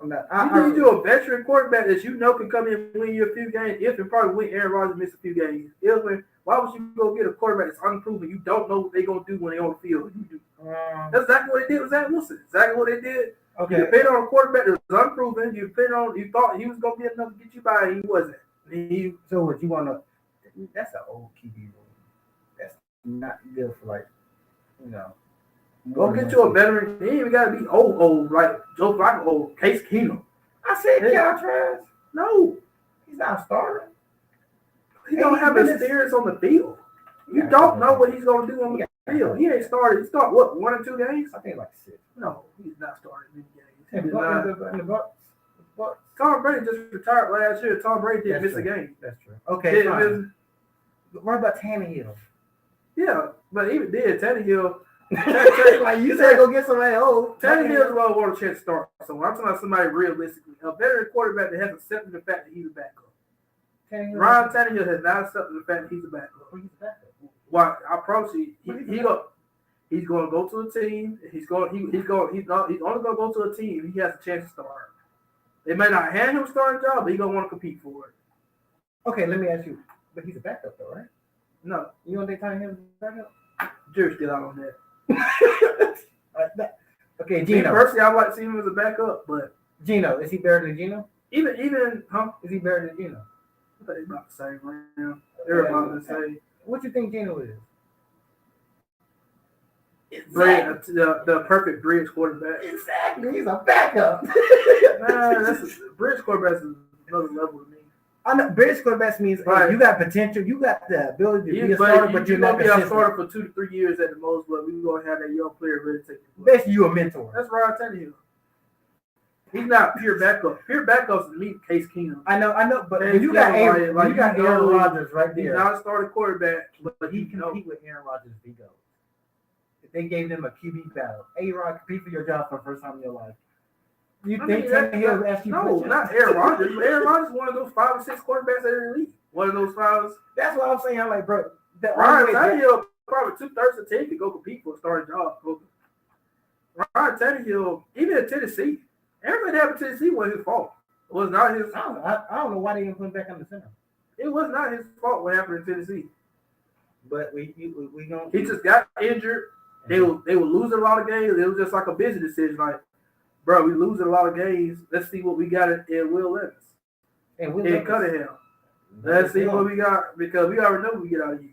I'm not. You need a veteran quarterback that you know can come in and win you a few games. If and probably win, Aaron Rodgers miss a few games. Why would you go get a quarterback that's unproven? You don't know what they're gonna do when they're on the field. You do. That's exactly what they did with Zach Wilson. Exactly what they did. Okay. You depend on a quarterback that was unproven. You thought he was gonna be enough to get you by, and he wasn't. So what you want to? That's an old QB rule. That's not good for Go get you a veteran. You ain't even gotta be old like Joe Flacco old. Case Keenum. I said Cal Trask. No, he's not starting. He don't have experience on the field. You don't know what he's gonna do on the field. He ain't started. He started what, 1 or 2 games? I think like 6. No, he's not starting many games. In the Bucs. Tom Brady just retired last year. Tom Brady didn't miss a game. That's true. Okay, fine. What about Tannehill? Yeah, but even then, Tannehill. Like you said, go get somebody old. Tannehill's well want a chance to start. So I'm talking about somebody realistically, a veteran quarterback that has accepted the fact that he's a backup. Ryan Tannehill has not accepted the fact that he's a backup. He's a backup. Well, I promise you, he's going to go to a team. He's only going to go to a team. He has a chance to start. They may not hand him a starting job, but he's going to want to compete for it. Okay, let me ask you. But he's a backup though, right? No, you don't think Tannehill is a backup? Jury's still out on that. Okay, Gino. Personally, I'd like to see him as a backup, but Gino, is he better than Gino? Even Is he better than Gino? I think they're about the same right now. They're about the same. What you think Gino is? Exactly. The perfect bridge quarterback. Exactly. He's a backup. Bridge quarterback is another level to me. I know bridge quarterbacks means hey, you got potential, you got the ability to be a starter, but you're not going to be a starter for 2 to 3 years at the most, but we're going to have that young player ready to take it. Basically, you a mentor. That's Ryan Tannehill. He's not pure backup. Pure backups is me, Case Keenum. I know, but you got Aaron Rodgers right there. He's not a starting quarterback, but he compete with Aaron Rodgers' ego. If they gave them a QB battle, A-Rod compete for your job for the first time in your life. You think Tannehill actually? No, not Aaron Rodgers. Aaron Rodgers is one of those 5 or 6 quarterbacks that are elite. One of those 5. That's what I'm saying. I'm like, bro. Ryan Tannehill probably 2/3 of the team could go compete for a starting job. Ryan Tannehill, even in Tennessee, everything that happened in Tennessee wasn't his fault. It was not his. I don't know why they didn't put him back on the center. It was not his fault what happened in Tennessee. But we gonna. He just got injured. They were losing a lot of games. It was just like a business decision, like. Bro, we losing a lot of games. Let's see what we got in Will Levis. And Cunningham. Let's see what we got because we already know what we get out of you.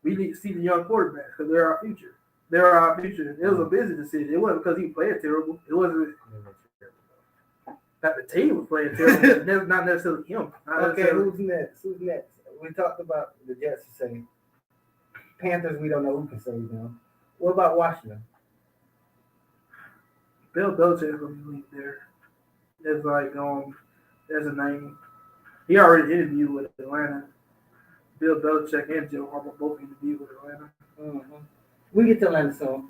We need to see the young quarterbacks because they're our future. They're our future. It was a business decision. It wasn't because he played terrible. It wasn't that the team was playing terrible. Not necessarily him. Okay, who's next? We talked about the Jets to say. Panthers, we don't know who can save them. What about Washington? Bill Belichick will be there. There's there's a name. He already interviewed with Atlanta. Bill Belichick and Joe Harbaugh both interviewed with Atlanta. Mm-hmm. We get to Atlanta soon.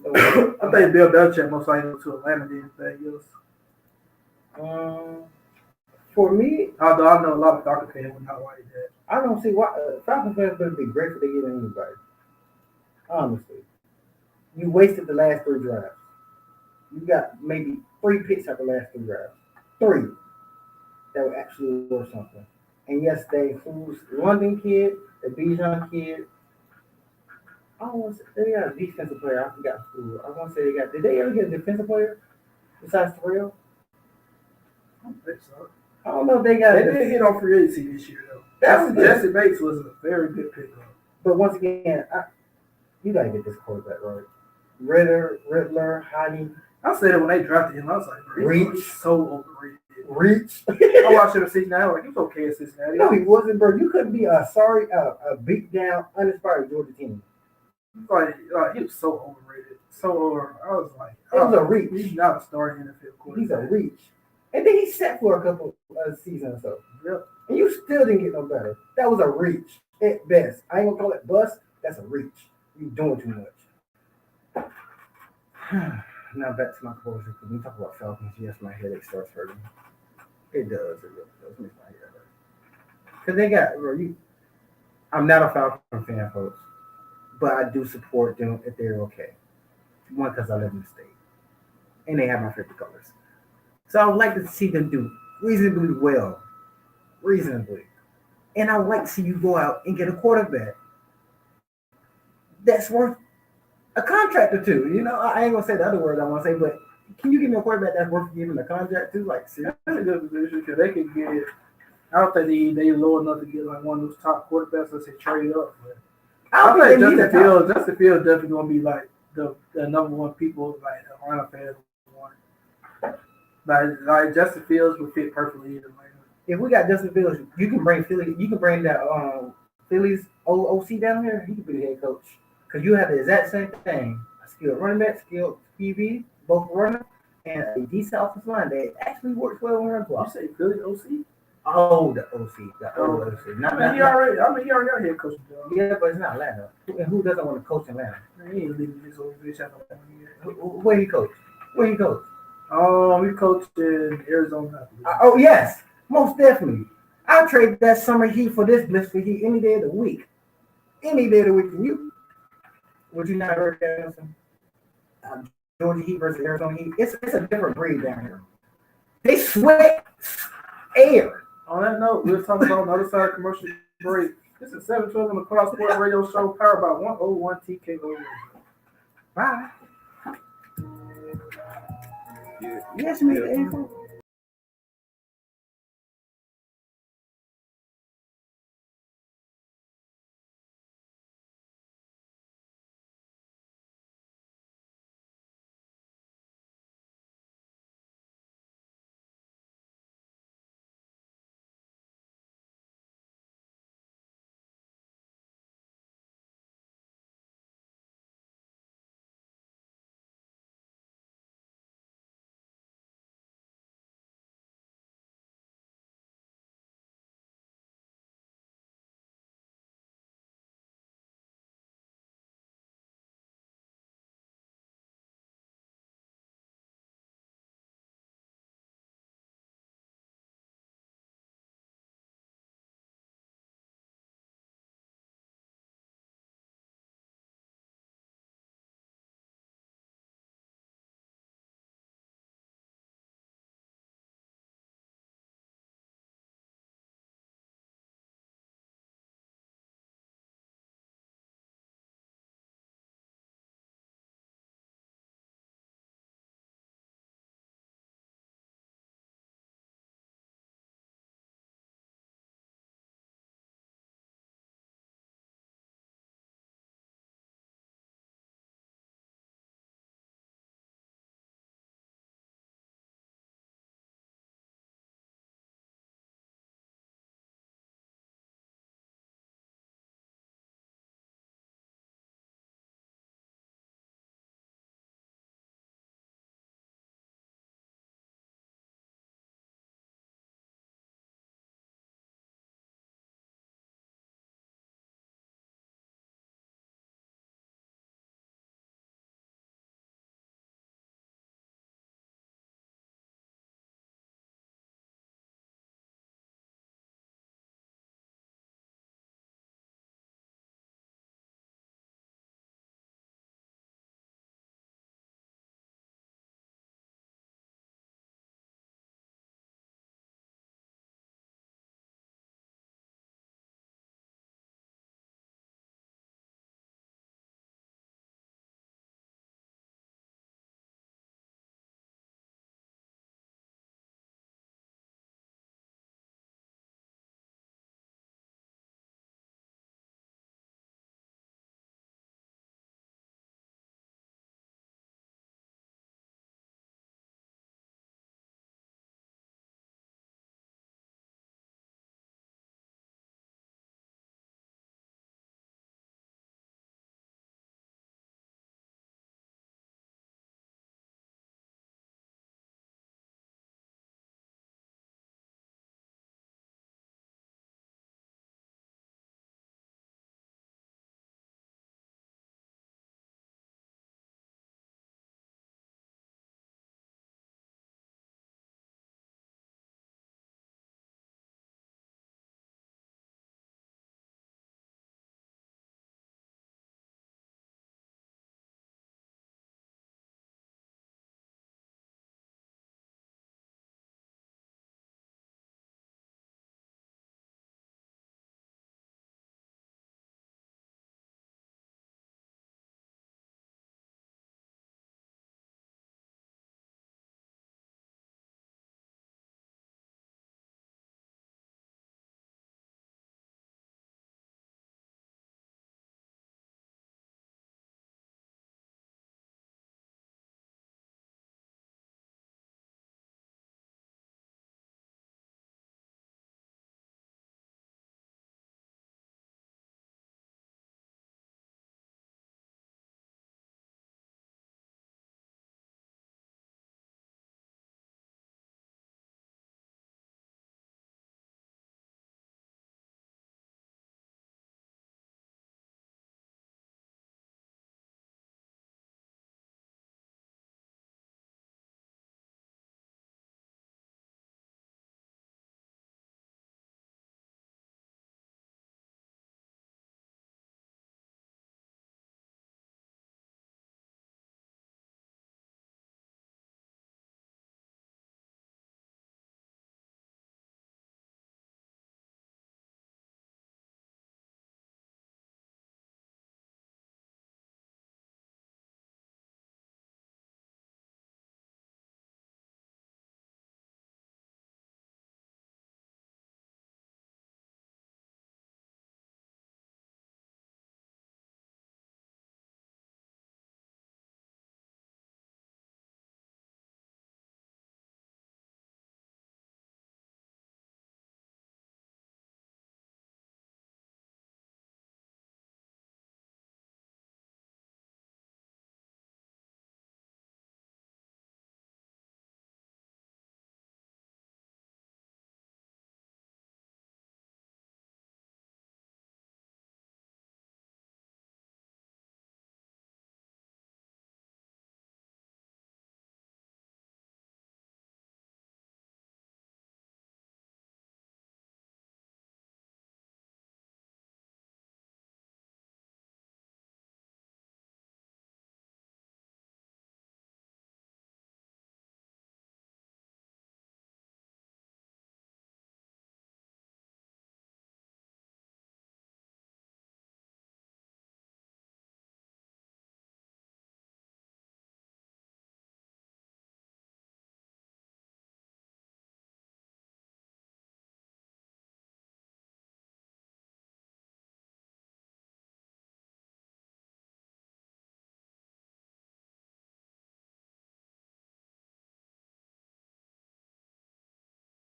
I think Bill Belichick most likely go to Atlanta than anything else. For me, although I know a lot of Falcons fans would not like that. I don't see why Falcons fans better be grateful they get anybody. Honestly. You wasted the last three drives. You got maybe three picks out the last three drives. Three that were actually worth something. And yes, they who's London kid, the Bijan kid. I don't want to say they got a defensive player. I forgot who. I want to say they got. Did they ever get a defensive player besides Terrell? I don't think so. I don't know if they got. They did hit on free agency this year though. That was good. Jesse Bates was a very good pickup. But once again, you gotta get this quarterback right. Riddler, Heidi, I said it when they drafted him. I was like, bro, he's so overrated. Reach. I watched him at Cincinnati. Like, he was okay at Cincinnati. No, he wasn't, bro. You couldn't be a beat down, uninspired Georgia team. Like he was so overrated. So over. I was like, It was a reach. He's not a starting NFL quarterback. He's a reach. And then he sat for a couple seasons or so. Yep. And you still didn't get no better. That was a reach at best. I ain't gonna call it bust. That's a reach. You doing too much. Now back to my closure, because we talk about Falcons. Yes, my headache starts hurting. It does. It really does make my head hurt. Because they got, bro, I'm not a Falcon fan, folks, but I do support them if they're okay. One, because I live in the state, and they have my favorite colors. So I would like to see them do reasonably well. Reasonably. And I would like to see you go out and get a quarterback that's worth a contract or two. You know, I ain't gonna say the other word I want to say, but can you give me a quarterback that's worth giving a contract to? Like, seriously? That's a good position because they could get. I don't think they low enough to get like one of those top quarterbacks that they trade up. But I think Justin Fields definitely gonna be like the number one people like Atlanta fans want. Like Justin Fields would fit perfectly in Atlanta. If we got Justin Fields, you can bring Philly. You can bring that Philly's OC down here. He could be the head coach because you have the exact same thing: a skilled running back, skilled QB, both running, and a decent offensive line that actually works well in run block. You say Philly OC? Oh, the OC, the old OC. He already got head coach job. Yeah, but it's not Atlanta. Who doesn't want to coach Atlanta? He ain't leaving his organization after 1 year. Where he coach? Where he coach? He coached in Arizona. Oh yes, most definitely. I'll trade that summer heat for this blissful heat any day of the week. Any day of the week. And you would you not heard that? Georgia Heat versus Arizona Heat. It's a different breed down here. They sweat air. On that note, we'll talk about another side of commercial break. This is 712 on the Cross Sports Radio Show, powered by 101 TKO. Bye. Yes, Mr.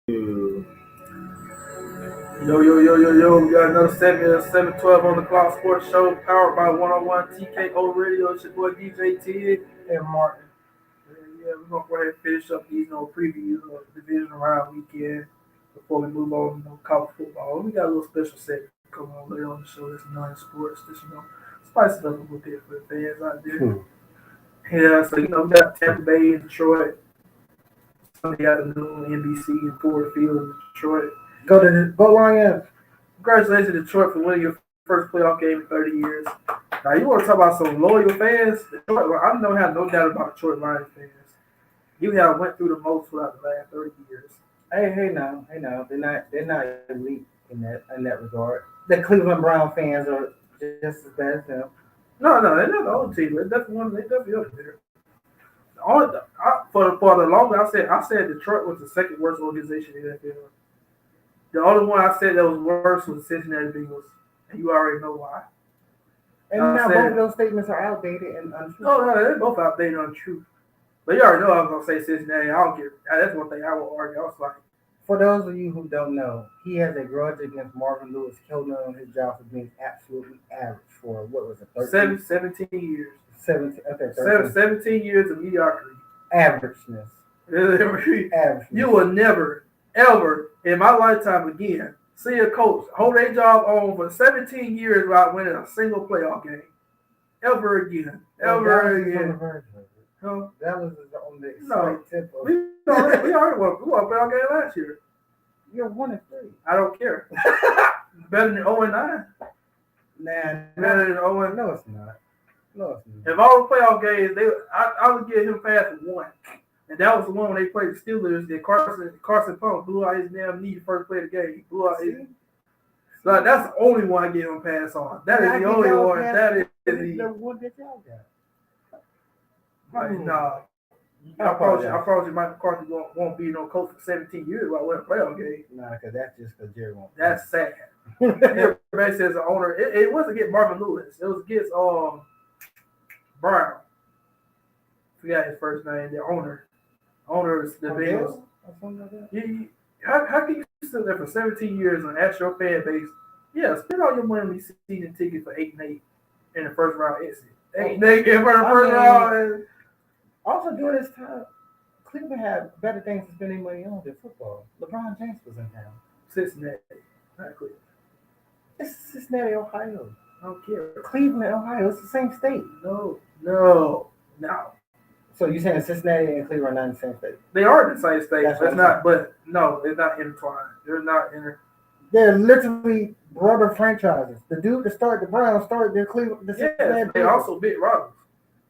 Yo. We got another segment of 712 on the clock sports show powered by 101 TKO Radio. It's your boy DJ TYG Martin. Yeah, we're going to go ahead and finish up these previews of the division round weekend before we move on to college football. We got a little special segment coming on later on the show that's non-sports. Just, spice it up a little bit for the fans out there. Yeah, so, we got Tampa Bay and Detroit. Sunday afternoon, NBC and Ford Field in Detroit. Go Lions. Congratulations, Detroit, for winning your first playoff game in 30 years. Now, you want to talk about some loyal fans? Detroit, I don't have no doubt about Detroit Lions fans. You have went through the most throughout the last 30 years. Hey, now, they're not elite in that regard. The Cleveland Brown fans are just as bad as them. No, they're not the only team. They're definitely up there. For the longest, I said Detroit was the second worst organization in the NFL. The only one I said that was worse was Cincinnati Bengals, and you already know why. And now both of those statements are outdated and untrue. No, they're both outdated and untrue. But you already know I was going to say Cincinnati. I don't care. That's one thing I will argue. I was like, for those of you who don't know, he has a grudge against Marvin Lewis killing him on his job for being absolutely average for, what was it, 17 years. 17 years of mediocrity. Averageness. You will never, ever, in my lifetime again, see a coach hold their job on for 17 years without winning a single playoff game. Ever again. Ever again. Huh? That was on the slight tip of. We already won a playoff game last year. You're 1-3. I don't care. Better than 0-9. Better than 0-9. No, it's not. If all the playoff games, I would give him pass for one. And that was the one when they played the Steelers. That Carson Palmer blew out his damn knee the first play of the game. He blew out his. So that's the only one I give him pass on. That is the only one. That is the one that y'all got. Nah. I promise you Mike McCarthy won't be no coach for 17 years while winning a playoff game. Nah, because that's just because Jerry won't. That's sad. Everybody says the owner. It wasn't against Marvin Lewis. It was against Brown. Forgot his first name. The owner. Owner is the Bengals. How can you sit there for 17 years and ask your fan base, spend all your money on these season tickets for 8-8 in the first round exit. 8-8 in the first round. Also during this time, Cleveland had better things to spend their money on than football. LeBron James was in town. Cincinnati, not Cleveland. It's Cincinnati, Ohio. I don't care. Cleveland, Ohio. It's the same state. No. So you're saying Cincinnati and Cleveland are not in the same state? They are in the same state. That's it's not, but no, they're not intertwined. They're not inter. They're literally brother franchises. The dude that started the Browns started the Cleveland. Yes, they also beat rivals.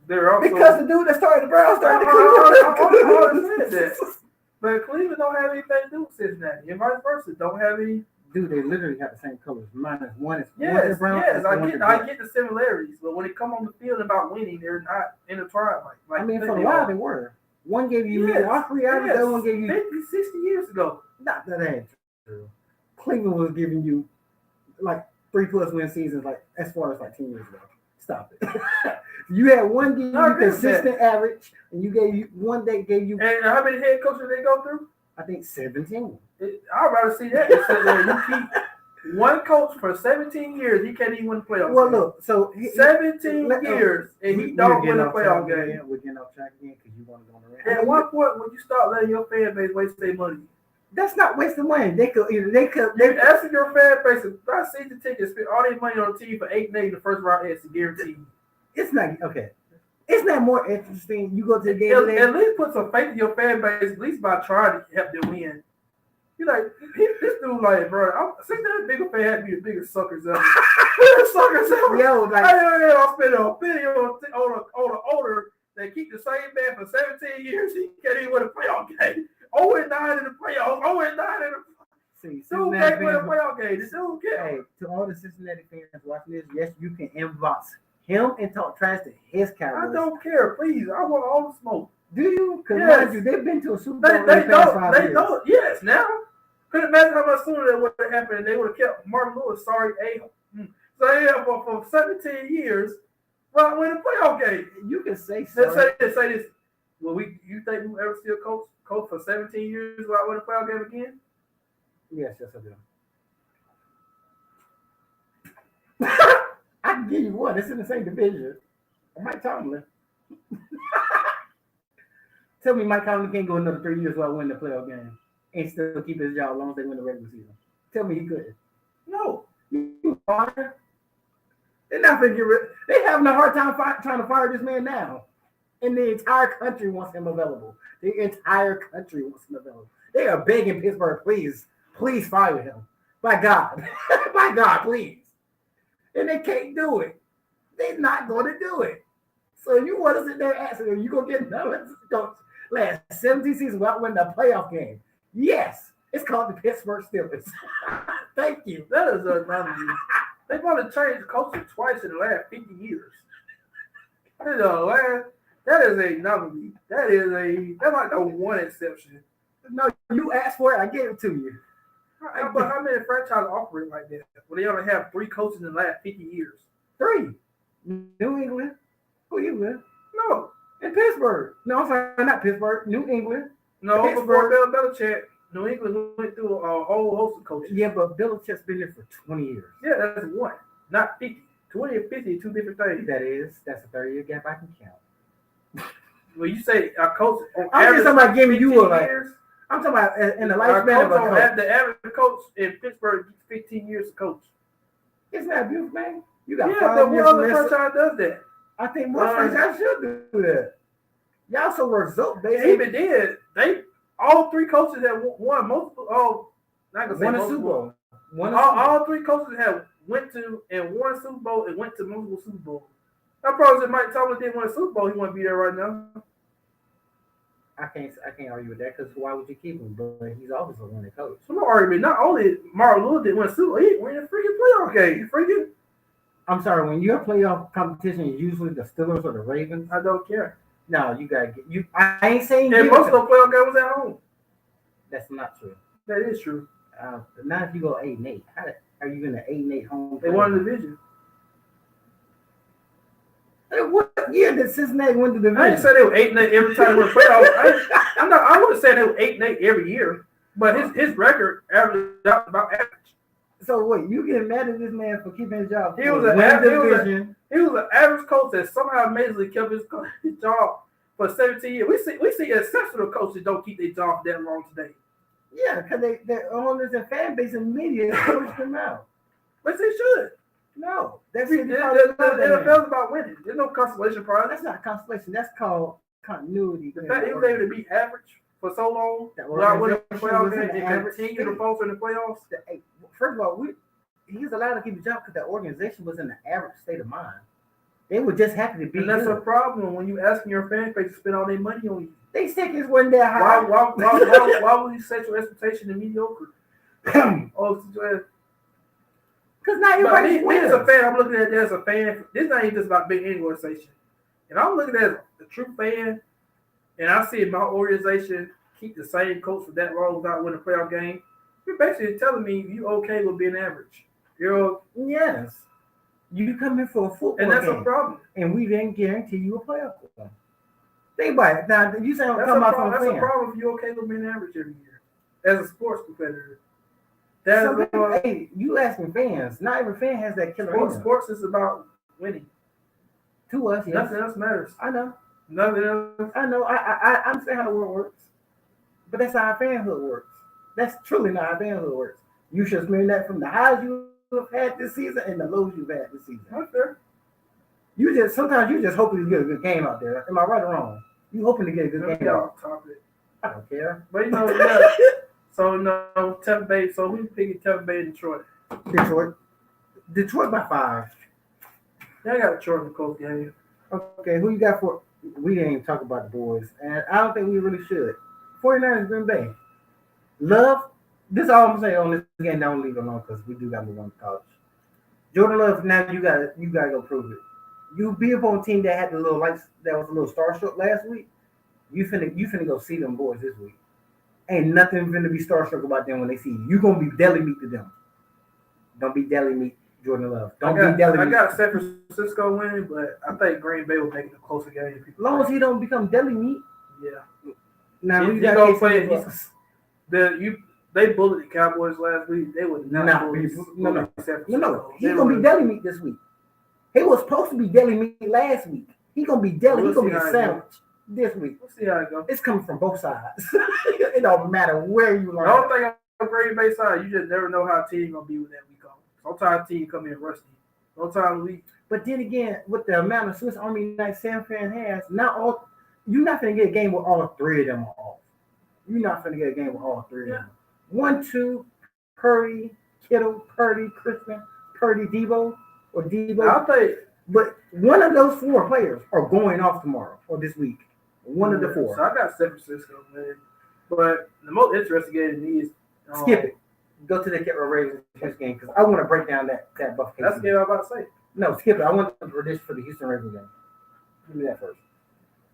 They're also because the dude that started the Browns started the Cleveland. I understand that. But Cleveland don't have anything to do with Cincinnati, and vice versa. Don't have any. Dude, they literally have the same colors. Minus one is Brown. Yes, I get the similarities, but when it come on the field about winning, they're not intertwined. Like I mean, for a while they were. One gave you mediocrity, the other one gave you 50, 60 years ago. Not that ain't true. Cleveland was giving you like 3+ win seasons, like as far as like 10 years ago. Stop it. You had one give you consistent average, and you gave you one that gave you. And how many head coaches they go through? I think 17. I'd rather see that instead of you keep one coach for 17 years. He can't even win a playoff game. Well, look, so 17 years, and he don't win a playoff game. We're getting off track again because you want to go on the rant. At one point, when you start letting your fan base waste their money, that's not wasting money. They asking your fan base to buy season tickets, spend all their money on the team for 8-8 in the first round. It's guaranteed. It's not okay. It's not more interesting. You go to the game. At least put some faith in your fan base, at least by trying to help them win. You're like, this dude, like, bro, I think that bigger fan had to be the biggest suckers ever. Suckers ever. Yo, like, I'll spend a video on the owner that keep the same man for 17 years. He can't even win a playoff game. 0-9 in the playoffs. 0-9 in the. See, dude can't win a playoff game. This dude can't. Hey, to all the Cincinnati fans watching this, yes, you can inbox him and talk trash to his Cowboys. I don't care, please. I want all the smoke. Do you? Because mind you, they've been to a Super Bowl. They know. Yes, now. Couldn't imagine how much sooner that would have happened, and they would have kept Marvin Lewis. Sorry, for 17 years, well, win a playoff game. You can say sorry. Say this. Well, you think we ever see a coach for 17 years without winning a playoff game again? Yes, yes, I do. I can give you one. It's in the same division. Mike Tomlin. Tell me Mike Tomlin can't go another 3 years without winning the playoff game and still keep his job as long as they win the regular season. Tell me he couldn't. No. You fire. They're not gonna get rid. They're having a hard time trying to fire this man now, and the entire country wants him available. The entire country wants him available. They are begging Pittsburgh, please fire him. By God, by God, please. And they can't do it. They're not going to do it. So you want to sit there and ask them, you going to get another coach last 17 seasons without winning a playoff game? Yes. It's called the Pittsburgh Steelers. Thank you. That is a anomaly. They've only changed coaches twice in the last 50 years. That is a anomaly. That's like the one exception. No, you asked for it. I gave it to you. But how many franchises operate like that? Well, they only have 3 coaches in the last 50 years. 3. New England. Cleveland. No. And Pittsburgh. No, I'm sorry, not Pittsburgh. New England. No, Pittsburgh. Before Bill Belichick, New England went through a whole host of coaches. Yeah, but Belichick's been there for 20 years. Yeah, that's one. Not 50. 20 and 50 are 2 different things. That's a 30-year gap I can count. Well, you say a coach on I'm just talking about giving you a years. I'm talking about in the lifespan of a coach. The average coach in Pittsburgh gets 15 years to coach. Isn't that beautiful, man? You got 5 but years what other less. franchise does that? I think more franchises should do that. Y'all so result based. They even did. All 3 coaches have won multiple. Not gonna say Won a multiple. Super Bowl. All 3 coaches have went to and won a Super Bowl and went to multiple Super Bowls. I probably if Mike Tomlin didn't win a Super Bowl, he wouldn't be there right now. I can't argue with that because why would you keep him? But he's always a winning coach. I'm not arguing. Not only Mark Lewis didn't win a Super Bowl, he won a freaking playoff game. Freaking. I'm sorry, when your playoff competition is usually the Steelers or the Ravens, I don't care. no, you gotta get you. I ain't saying. And most of the playoff games was at home. That's not true. That is true. Not if you go 8-8. How are you in an 8-8 home? They won the division. What year did Cincinnati win the division? I didn't say they were 8-8 every time they were playoffs. I wouldn't say they were 8-8 every year, but his record averaged out about average. So wait, you getting mad at this man for keeping his job? He was an average coach that somehow amazingly kept his job for 17 years. We see exceptional coaches don't keep their job that long today. Yeah, because their owners and fan base and media push them out. But they should. No, that's The NFL's about winning. There's no consolation prize. That's not consolation. That's called continuity. The fact he was able to be average for so long without winning the playoff game and continue to falter in the playoffs. First of all, he's allowed to keep the job because the organization was in an average state of mind. They were just happy to be. And that's a problem when you asking your fan base to spend all their money on you. They stickers wasn't that high. Why would you set your expectation to mediocre? Because not everybody wins. As a fan, I'm looking at it as a fan. This ain't just about being any organization. If I'm looking at a true fan, and I see my organization keep the same coach for that long without winning a playoff game, you're basically telling me you okay with being average. Yes. You come in for a football and that's game, a problem. And we didn't guarantee you a playoff game. Think about it. Now you say that's a problem if you're okay with being average every year as a sports competitor. Hey, you asking fans? Not every fan has that killer. Sports is about winning. To us, yes. Nothing else matters. I know. Nothing else. I know. I understand how the world works, but that's how fanhood works. That's truly not how fanhood works. You should spend that from the highs you have had this season and the lows you've had this season. That's fair. Sometimes you just hoping to get a good game out there. Am I right or wrong? You hoping to get a good game out. I don't care. But So Tampa Bay. So who's picking Tampa Bay and Detroit? Detroit by 5. Yeah, I got Detroit in the close game. Okay, who you got for? We didn't even talk about the boys, and I don't think we really should. 49ers Green Bay. Love. This is all I'm saying on this game. Don't leave it alone because we do got to move on to college. Jordan Love. Now you got to go prove it. You be up on a team that had the little lights that was a little starstruck last week. You finna go see them boys this week. Ain't nothing finna be starstruck about them when they see you. You gonna be deli meat to them. Don't be deli meat, Jordan Love. Don't be deli meat. I got San Francisco winning, but I think Green Bay will make it a closer game. As long as he don't become deli meat. Yeah. Now you gotta play the they bullied the Cowboys last week. They would not bully no. San Francisco. He's gonna be deli meat this week. He was supposed to be deli meat last week. He gonna be deli. He's gonna be a sandwich this week. We'll see how it goes. It's coming from both sides. It don't matter where you learn. The only thing on Green Bay side, you just never know how a team gonna be with that week on. Sometimes team come in rusty. Sometimes we. But then again, with the amount of Swiss Army knife San Fran has, you're not gonna get a game with all three of them off. You're not gonna get a game with all three of them. 1, 2, Purdy, Kittle, Purdy, Christian, Purdy, Debo, or Debo. I'll think. But one of those 4 players are going off tomorrow or this week. One of the 4. So I got San Francisco, man. But the most interesting game to me is skip it. Go to the Ravens game because I want to break down that Buff case. That's the game I'm about to say. No, skip it. I want the prediction for the Houston Ravens game. Give me that first.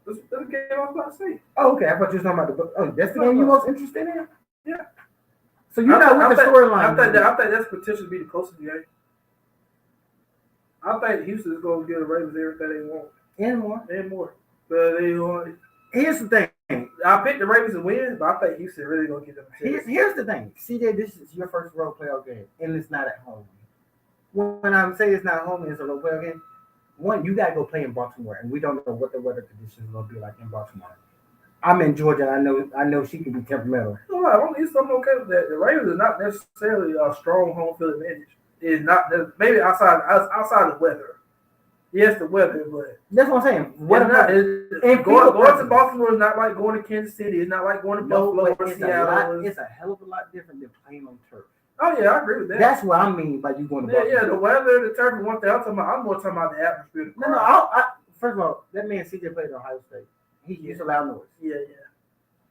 That's the game I was about to say. Oh, okay. I thought you were talking about the. Oh, that's the game you're most interested in. Yeah. So you're not with the storyline. I think that's potentially be the closest game. I think Houston is going to give the Ravens everything they want and more. But they want. Here's the thing. I picked the Ravens to win, but I think Houston really going to get them. Here's the thing. CJ, this is your first road playoff game, and it's not at home. When I'm saying it's not at home, it's a road playoff game. One, you got to go play in Baltimore, and we don't know what the weather conditions are going to be like in Baltimore. I'm in Georgia. I know she can be temperamental. No, I don't need something okay with that. The Ravens are not necessarily a strong home field advantage. It's not maybe outside the weather. Yes, the weather, but that's what I'm saying. What about going to Baltimore is not like going to Kansas City. It's not like going to Buffalo or Seattle. It's a hell of a lot different than playing on turf. Oh yeah, I agree with that. That's what I mean by you going to Baltimore. Yeah, the weather, the turf, and one thing. I'm more talking about the atmosphere. No. First of all, that man CJ played at Ohio State. He used to loud noise. Yeah.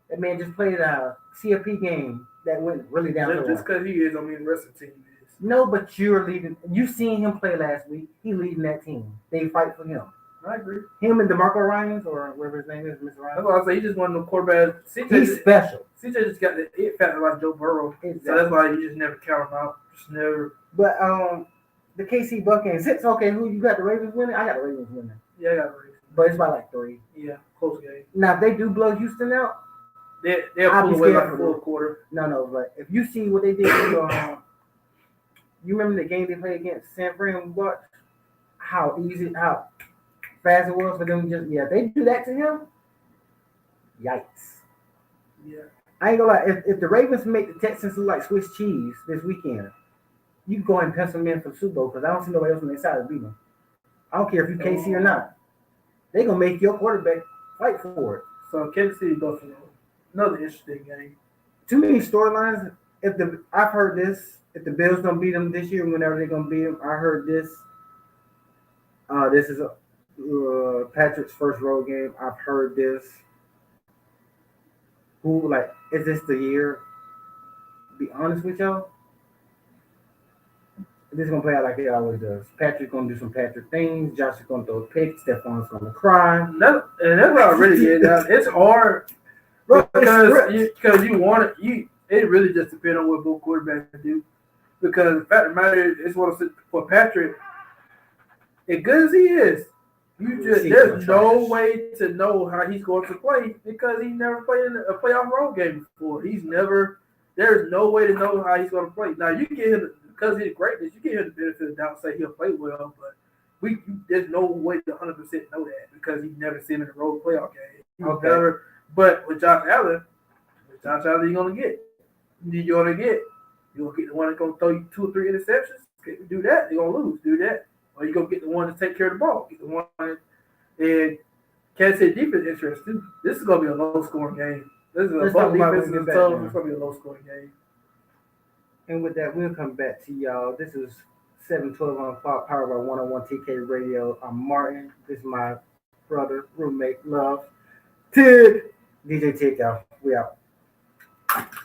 That man just played a CFP game that went really down. Just because he is, I mean, the rest of the team is. No, but you're leading. You seen him play last week. He leading that team. They fight for him. I agree. Him and DeMarco Ryans, or whatever his name is, Mr. Ryans. That's why I say he just one of the quarterbacks. He's special. CJ just got the it factor like Joe Burrow. Exactly. So that's why you just never count him out. Just never. But the KC Buccaneers. It's okay. Who you got? The Ravens winning. I got the Ravens winning. Yeah, I got the Ravens. But it's by like 3. Yeah, close game. Now if they do blow Houston out, they'll pull away like a full quarter. No. But if you see what they did, you remember the game they played against San Fran? What? How fast it was for them? They do that to him. Yikes. Yeah. I ain't gonna lie. If the Ravens make the Texans look like Swiss cheese this weekend, you can go ahead and pencil them in for the Super Bowl because I don't see nobody else on their side to beat them. I don't care if you KC or not. They're gonna make your quarterback fight for it. So Kansas City Buffalo, another interesting game. Too many storylines. I've heard this. If the Bills don't beat them this year, whenever they're gonna beat them, I heard this. This is Patrick's first road game. I've heard this. Is this the year? To be honest with y'all, this is gonna play out like it always does. Patrick's gonna do some Patrick things. Josh is gonna throw a pick. Stephon's gonna cry. And that's what I really get at. It's hard because you want it. It really just depends on what both quarterbacks do. Because the fact of the matter is, for Patrick, as good as he is, there's no way to know how he's going to play because he never played in a playoff road game before. There's no way to know how he's going to play. Now you get him because of his greatness, you get him the benefit of the doubt, say he'll play well, but there's no way to 100% know that because he's never seen him in a road playoff game. But with Josh Allen, you're gonna get. You're gonna get the one that's gonna throw you 2 or 3 interceptions. Do that, you're gonna lose. Do that. Or you go get the one to take care of the ball. Get the one, and Kansas City defense interest too. This is gonna be a low scoring game. This is both defenses is tough. It's gonna be a low scoring game. And with that, we'll come back to y'all. This is 712 on Fox, powered by 101 TK Radio. I'm Martin. This is my brother, roommate, love, Tig. DJ Tig, y'all. We out.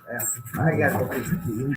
Yeah, I got to go.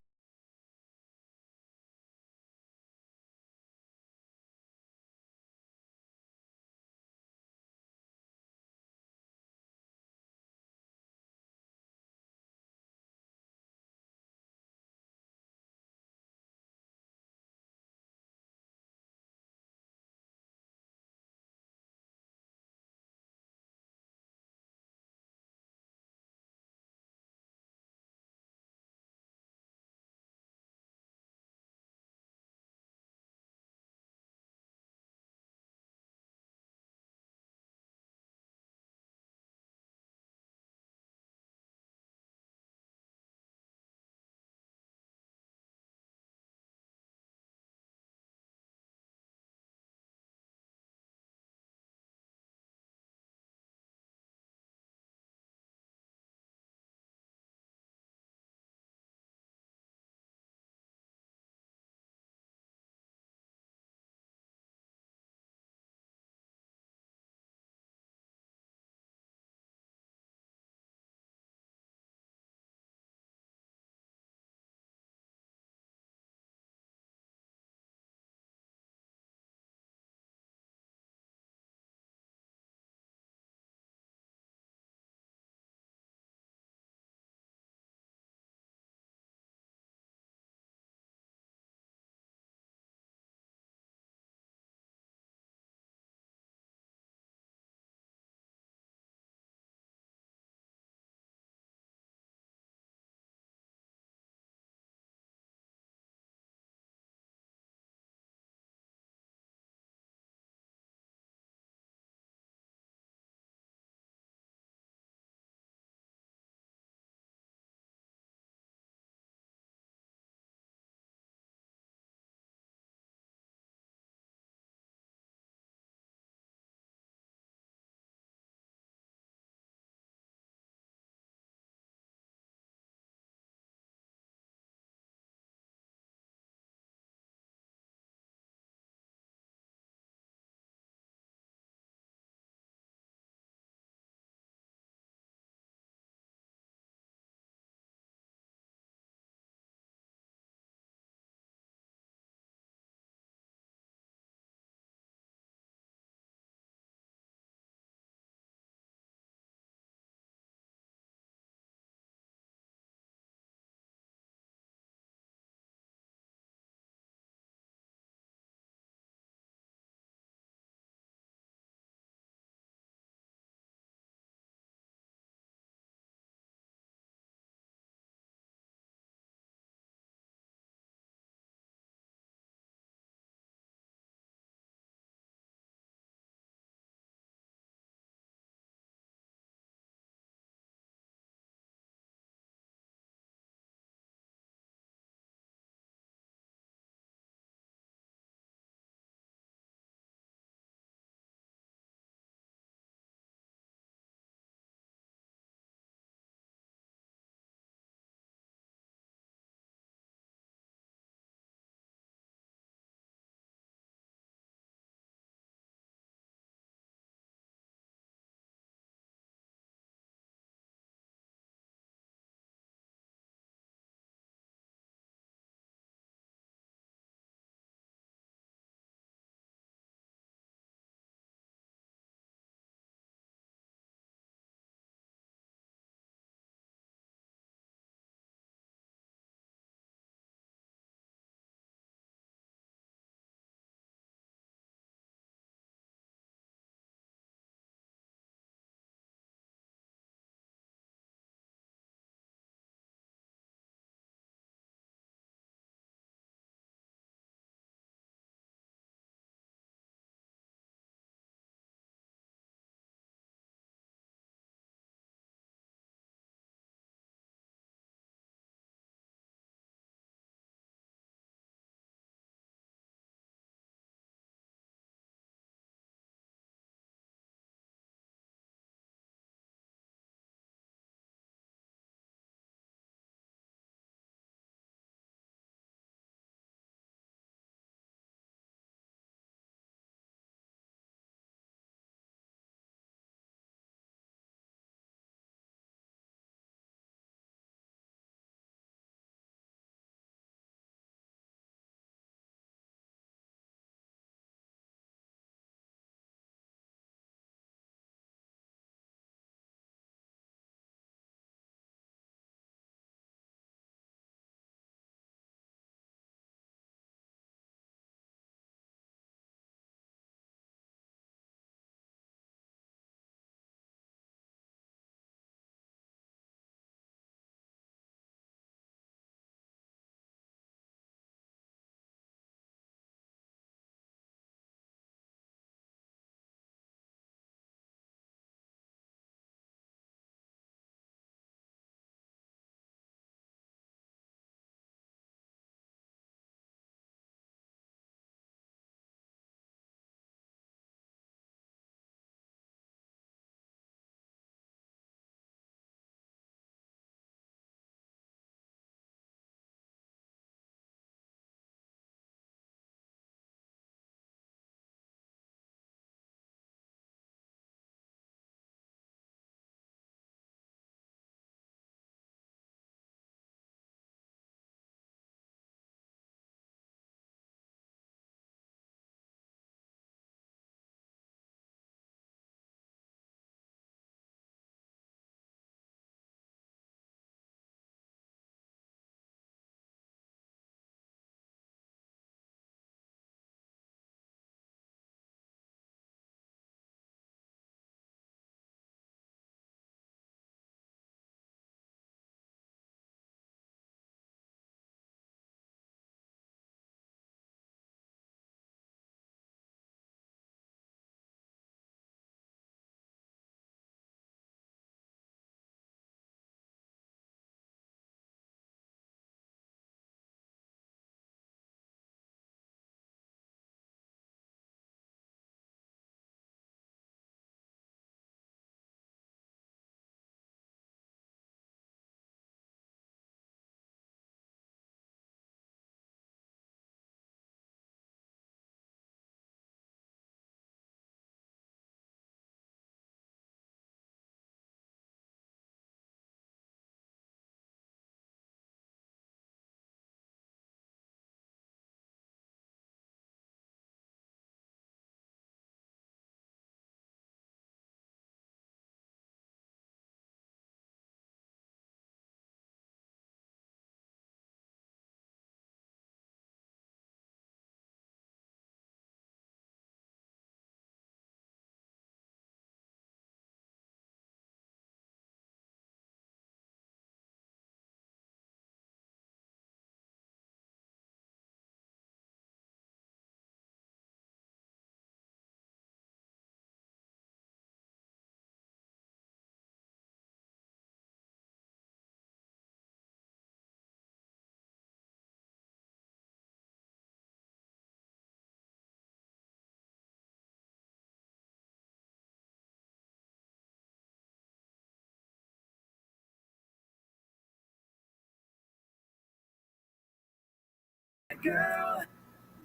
Yo.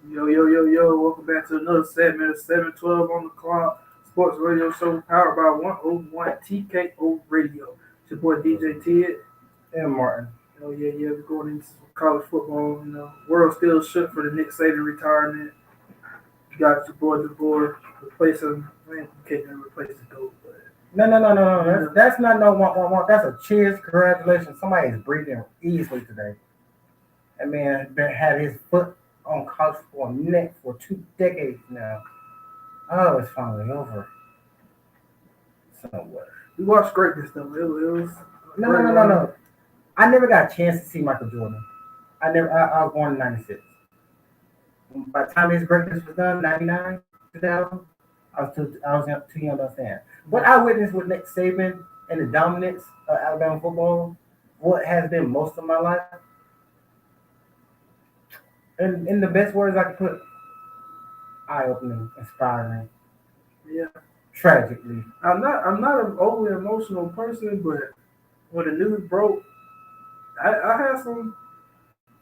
Welcome back to another segment of 712 on the clock. Sports radio show powered by 101 TKO Radio. It's your boy DJ Ted. And Martin. Oh, yeah. We're going into college football. World still shook for the Nick Saban retirement. You got your boy DeBoer. Replace him. Man, you can't never replace the GOAT. No. That's not no one. That's a cheers. Congratulations. Somebody is breathing easily today. That man had his foot on college football neck for 2 decades now. Oh, it's finally over. Somewhere. We watched greatness though. It was No. I never got a chance to see Michael Jordan. I was born in '96. By the time his greatness was done, '99, 2000, I was too young to understand. What I witnessed with Nick Saban and the dominance of Alabama football, what has been most of my life, and in the best words I could put, eye-opening, inspiring. Yeah. Tragically. I'm not an overly emotional person, but when the news broke, I had some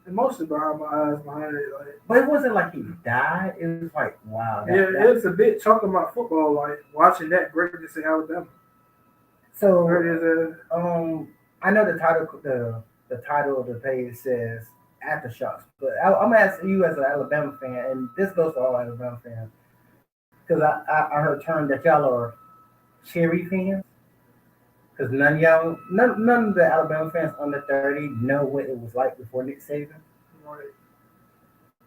emotion behind it. Like, but it wasn't like he died. It was like, wow. It's a bit chunk of my football, like watching that greatness in Alabama. So I know the title of the page says Aftershocks, but I'm gonna ask you as an Alabama fan, and this goes to all Alabama fans, because I heard a term that y'all are cherry fans, because none of the Alabama fans under 30 know what it was like before Nick Saban. Right.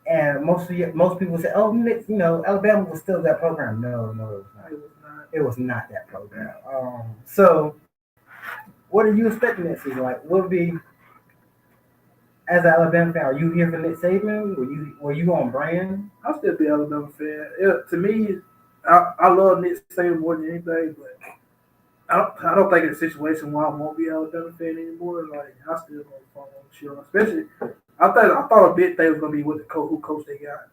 And most people say, "Oh, Nick, Alabama was still that program." No, it was not. It was not that program. So, what are you expecting this season? Like, what would be, as an Alabama fan, are you here for Nick Saban? Were you on brand? I'll still be an Alabama fan. To me, I love Nick Saban more than anything, but I don't think it's a situation where I won't be an Alabama fan anymore. Like, I still gonna follow sure. Especially, I thought a big thing was gonna be with who coach they got,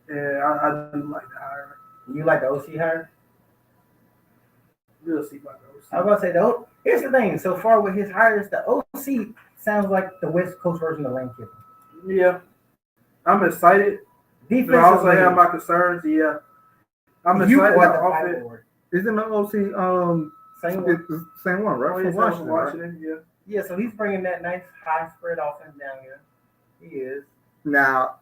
and I do like the hire. You like the OC hire? We'll see about the OC. I was about to say here's the thing. So far with his hires, the OC sounds like the West Coast version of Lane Kiffin. Yeah, I'm excited. Defensively, I also have my concerns. Yeah, I'm excited about the offense. Isn't the OC same one, right? Oh, From Washington, right? Yeah, so he's bringing that nice high spread offense down here. He is. Now,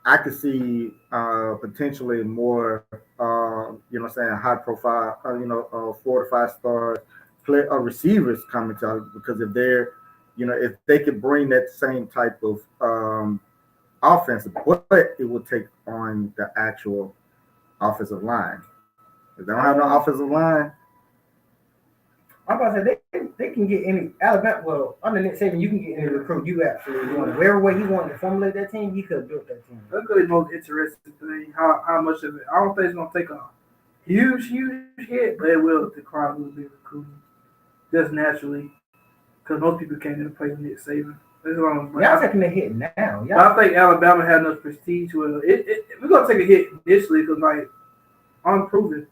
I could see potentially more, high profile, 4 to 5 stars, receivers coming to, because if they're, if they could bring that same type of offense, but it will take on the actual offensive line. If they don't have no offensive line, I'm about to say they can get any Alabama. Well, under Nick Saban, you can get any recruit you absolutely want. Whatever way he wanted to formulate that team, he could have built that team. That's really the most interesting thing. How much of it? I don't think it's gonna take a huge hit, but it will decline a little bit recruiting just naturally, because most people can't get to play with Nick Saban. Y'all taking a hit now. I think Alabama had enough prestige where we're gonna take a hit initially because like unproven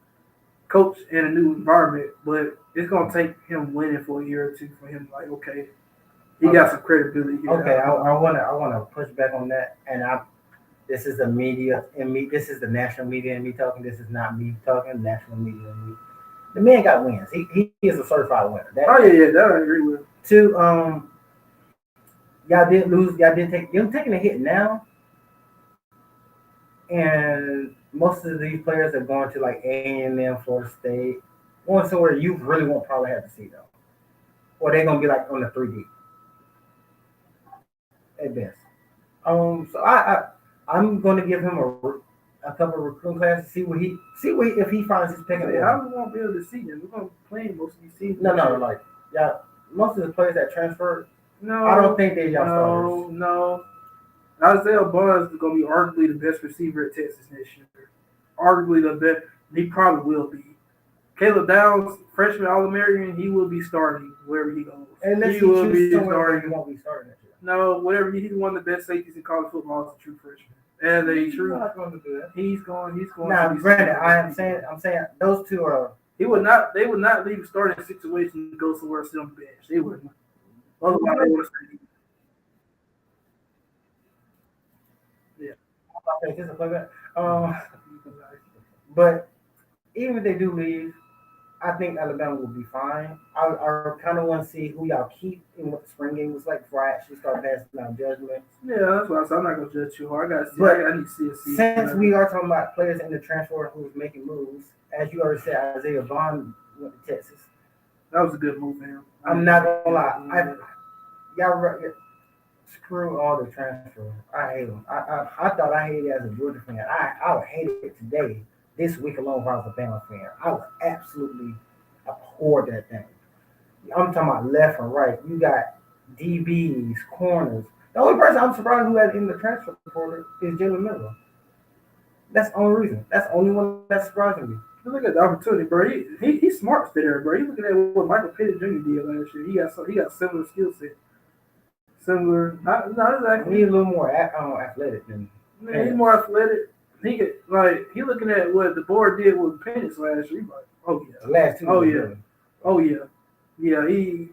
coach in a new environment, but it's gonna take him winning for a year or two for him like, okay, he got some credibility here. Okay, I wanna push back on that, and this is the media and me. This is the national media and me talking. This is not me talking. National media and me. The man got wins. He is a certified winner. That I agree with. Two, y'all did lose. You're taking a hit now, and most of these players are going to like A&M, Florida State, going somewhere you really won't probably have to see them, or they're gonna be like on the 3D at best. So I'm going to give him a couple of recruiting classes, see what if he finds his picking. How we won't be able to see them? We're gonna play most of these seasons. No, like most of the players that transferred. No, I don't think they're y'all starters. No. Isaiah Buzz is going to be arguably the best receiver at Texas next year. Arguably the best. He probably will be. Caleb Downs, freshman All-American, he will be starting wherever he goes. Unless he will be starting. He won't be starting next year. No, whatever. He's one of the best safeties in college football as a true freshman. As a true, not going to do that. He's going. Now, granted, I'm saying those two are. They would not leave a starting situation to go somewhere else on the bench. They wouldn't. Otherwise, they would have. Okay, just a playback. But even if they do leave, I think Alabama will be fine. I kind of want to see who y'all keep and what the spring game was like before I actually start passing out judgments. Yeah, that's why I said I'm not gonna judge too hard. I gotta see. But I need to see a season. Since we are talking about players in the transfer who's making moves, as you already said, Isaiah Bond went to Texas. That was a good move for him. I'm not gonna lie. Screw all the transfer. I hate them. I thought I hated it as a Georgia fan. I would hate it today, this week alone, if I was a Bama fan. I would absolutely abhor that thing. I'm talking about left and right. You got DBs, corners. The only person I'm surprised who had in the transfer portal is Jalen Miller. That's the only reason. That's the only one that's surprising me. You look at the opportunity, bro. He's smart fit there, bro. You looking at what Michael Pittman Jr. did last year. He got similar skill set. Similar, not exactly. He's a little more athletic than. Man, he's more athletic. He looking at what the board did with Penix last year. He's like, oh yeah, the last two. Oh yeah. He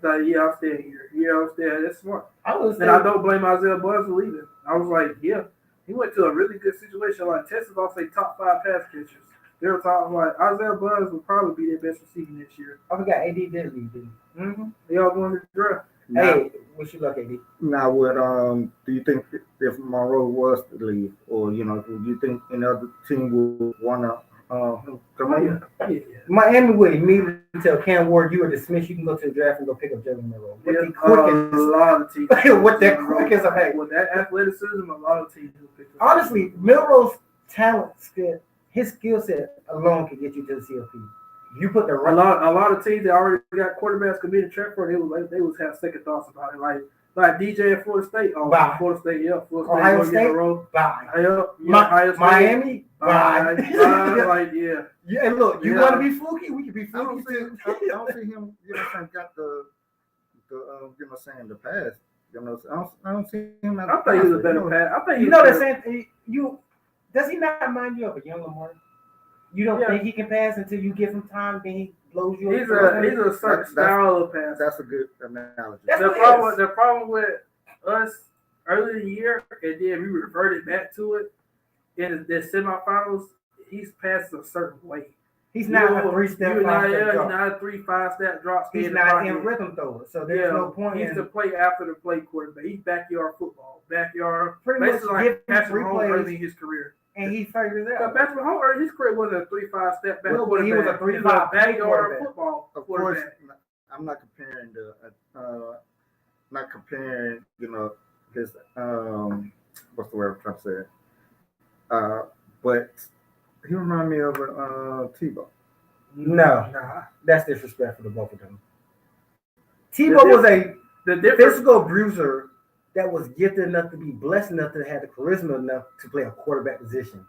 like, yeah, I'll stay here. Yeah, I'll stay. That's smart. I don't blame Isaiah Buzz for leaving. I was like, yeah, he went to a really good situation. Like Texas, I'll say top 5 pass catchers. They were talking like Isaiah Buzz will probably be their best receiver next year. I forgot AD did leave, didn't he? Mm-hmm. They all going to the draft. Hey, wish you luck, AD. Now, what do you think if Monroe was to leave, or do you think any other team would want to come in? Yeah. Miami would immediately tell Cam Ward, you are dismissed. You can go to the draft and go pick up Jalen Monroe. A lot of teams. With that quickest of hey. With that athleticism, a lot of teams will pick up. Honestly, Monroe's talent, his skill set alone can get you to the CFP. You put the a lot of teams that already got quarterbacks committed transfer, they would have second thoughts about it. Like DJ at Florida State. Florida State, yeah. Florida State. Ohio State, bye. Ohio State. Miami, bye. Yeah. Yeah, and look, you want to be fluky? We can be fluky too. I don't see him, got the the pass. I don't see him. I think he's a better pass. I think the same thing. Does he not remind you of a young Lamar? You don't think he can pass until you give him time, then he blows you up. He's a certain style of pass. That's a good analogy. The problem with us early in the year, and then we reverted back to it in the semifinals, he's passed a certain way. He's not a 3-step, 5-step drop. He's not a 3-5-step drop. He's not in rhythm thrower, so there's no point. He's to play after the play quarterback. He's backyard football. Pretty much like Patrick Mahomes early in his career. And he figures it out. Patrick Mahomes early in his career wasn't a 3-5-step back quarterback. He was a 3-5 backyard football of quarterback. Course, I'm not comparing his what's the word I'm trying to say? But he reminded me of Tebow. No, that's disrespectful to both of them. Tebow was a physical bruiser that was gifted enough to be blessed enough to have the charisma enough to play a quarterback position.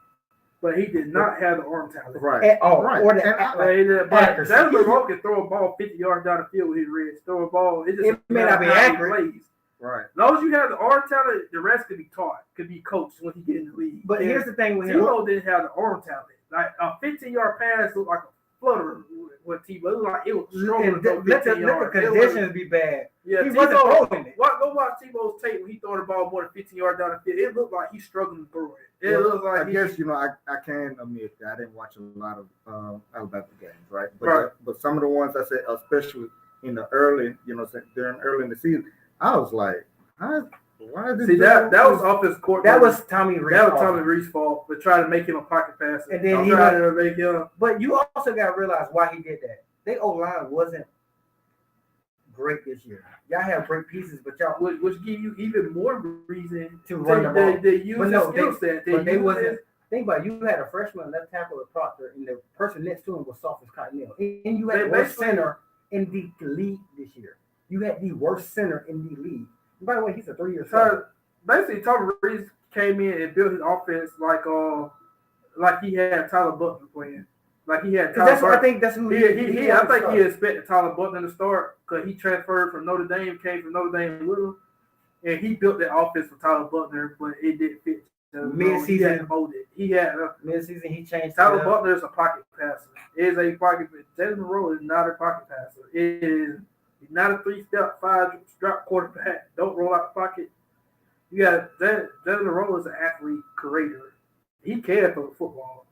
But he did not have the arm talent. Right. At all. Right. Or but Jalen Monroe can throw a ball 50 yards down the field with his wrist. Throw a ball. It may not be accurate. Right. As long as you have the arm talent, the rest could be taught, could be coached when he get in the league. But here's the thing with him. Tebow didn't have the arm talent. Like a 15-yard pass looked like a flutter with Tebow. It was like it was struggling to let the conditions be bad. Yeah, he wasn't throwing it. Go watch Tebow's tape when he throwing the ball more than 15 yards down the field. It looked like he's struggling to throw it. It looked like I guess I can admit that I didn't watch a lot of Alabama games, right? But some of the ones I said, especially in the early, during early in the season, I was like, why did that was off his court? That was Tommy Rees. That was Tommy Rees' fault, but trying to make him a pocket passer. And then trying to make him. But you also got to realize why he did that. Their O-line wasn't great this year. Y'all have great pieces, but y'all which give you even more reason to run the ball. They use the skill set. But they wasn't. Think about it, you had a freshman left tackle at Proctor, and the person next to him was soft as cotton nail. And you had the worst center in the league this year. You had the worst center in the league. And by the way, he's a 3-year starter. Basically, Tommy Rees came in and built his offense like he had Tyler Butler playing. Like he had Tyler Butler. I think that's who I think he expected Tyler Butler to start because he transferred from Notre Dame, came from Notre Dame with him, and he built that offense for Tyler Butler, but it didn't fit. Mid-season, mid-season he changed. Tyler Butler is a pocket passer. Is a pocket. Jalen Monroe is not a pocket passer. He's not a 3-step, 5-drop quarterback. Don't roll out the pocket. You got Jalen Monroe is an athlete creator. he cared for football.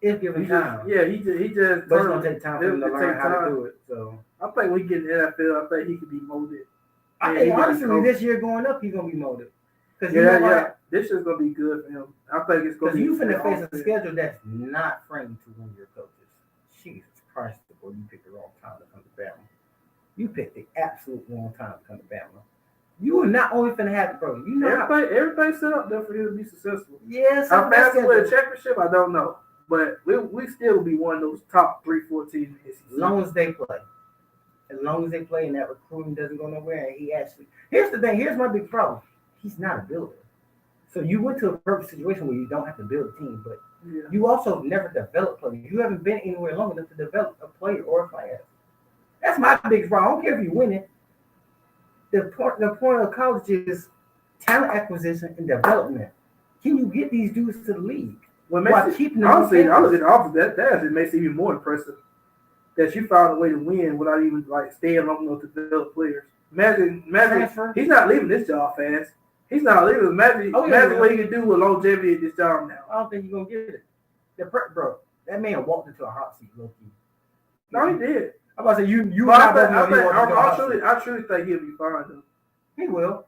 It's given time. He just. But it's gonna take time for him to learn how to do it. So I think when he get in the NFL, I think he could be molded. I think honestly, this year going up, he's gonna be molded. Because this is gonna be good for him. I think it's gonna be. Because you finna face a schedule that's not friendly to one of your coaches. Jesus Christ, boy, you picked the wrong time to come to Bama. You picked the absolute wrong time to come to Bama. You are not only finna have bro. You know everything set up there for him to be successful. Yes. How fast we win a championship, I don't know. But we still will be one of those top 3-4 teams in the SEC. As long as they play. As long as they play and that recruiting doesn't go nowhere, and he actually here's the thing, here's my big problem. He's not a builder. So you went to a perfect situation where you don't have to build a team, but you also never develop players. You haven't been anywhere long enough to develop a player or a class. That's my biggest problem. I don't care if you win it. The point of college is talent acquisition and development. Can you get these dudes to the league? Well, honestly, that makes it even more impressive that you found a way to win without even like staying long enough to develop players. Imagine he's not leaving this job fast. He's not leaving. Imagine what he can do with longevity at this job now. I don't think you're gonna get it. Bro, that man walked into a hot seat, low key. No, he did. I'm about to say you. I truly think he'll be fine though. He will.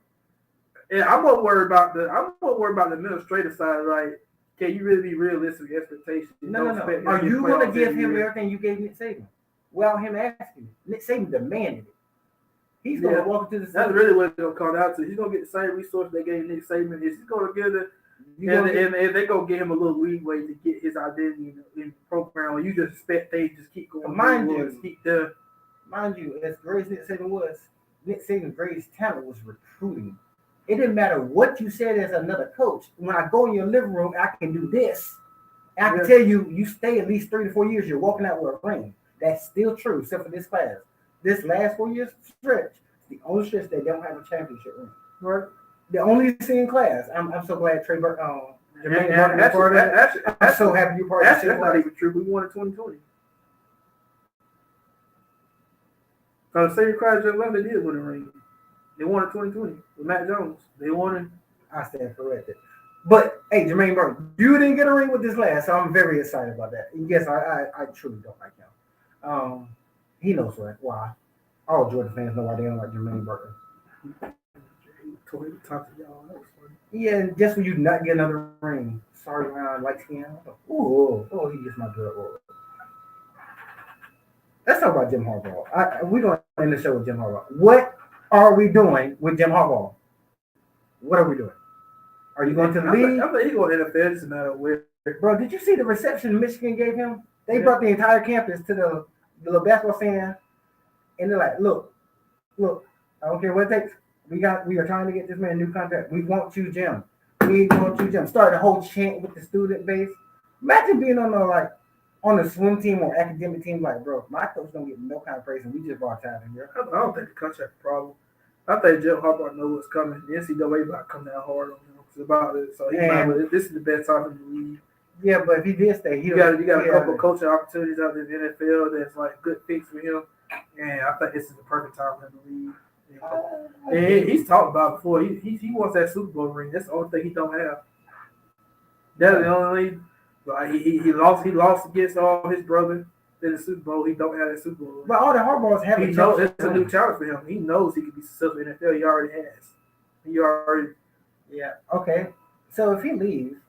Yeah, I'm more worried about the administrative side. Like, can you really be realistic with expectations? No. Are you gonna give him everything you gave Nick Saban without him asking? Nick Saban demanded it. He's gonna walk into the. That's really what it's gonna come down to. He's gonna get the same resource they gave Nick Saban. He's gonna give it. And they're going to give him a little leeway to get his identity in the program. Or you just expect they just keep going. Mind you, as great as Nick Saban was, Nick Saban's greatest talent was recruiting. It didn't matter what you said as another coach. When I go in your living room, I can do this. And I can tell you, you stay at least 3 to 4 years, you're walking out with a ring. That's still true, except for this class. This last 4 years stretch, the only stretch they don't have a championship ring. Right? The only same class. I'm so glad Trey Burke, Jermaine Martin was part of it. I'm so happy you're part of it. That's not even true. We won in 2020. So the same class just left, they did win a ring. They won in 2020 with Matt Jones. They won in. I stand corrected. But hey, Jermaine Burton, you didn't get a ring with this class, so I'm very excited about that. And yes, I truly don't like him. He knows why. All Jordan fans know why they don't like Jermaine Burton. Yeah, and just when you not get another ring. Sorry, light skin. Oh, he gets my blood roll. Let's talk about Jim Harbaugh. We're going to end the show with Jim Harbaugh. What are we doing with Jim Harbaugh? What are we doing? Are you going to the league? I think he's going to NFL. It's a matter of where. Bro, did you see the reception Michigan gave him? They brought the entire campus to the little basketball stand, and they're like, look, I don't care what it takes. We are trying to get this man a new contract. We want you, Jim. We want you, Jim. Started a whole chant with the student base. Imagine being on the swim team or academic team. Like, bro, my coach don't get no kind of praise, and we just brought time in here. I don't think the contract problem. I think Jim Harbaugh knows what's coming. The NCAA about to come down hard on him about it. So this is the best time in the league. Yeah, but if he did stay, you got a couple of coaching opportunities out in the NFL that's like good fix for him, and I think this is the perfect time in the league. And he's talked about it before. He wants that Super Bowl ring. That's the only thing he don't have. That's the only. Like he lost against all his brothers in the Super Bowl. He don't have that Super Bowl. But all the Harbaughs have. He knows it's a new challenge for him. He knows he can be successful in the NFL. He already has. Yeah. Okay. So if he leaves,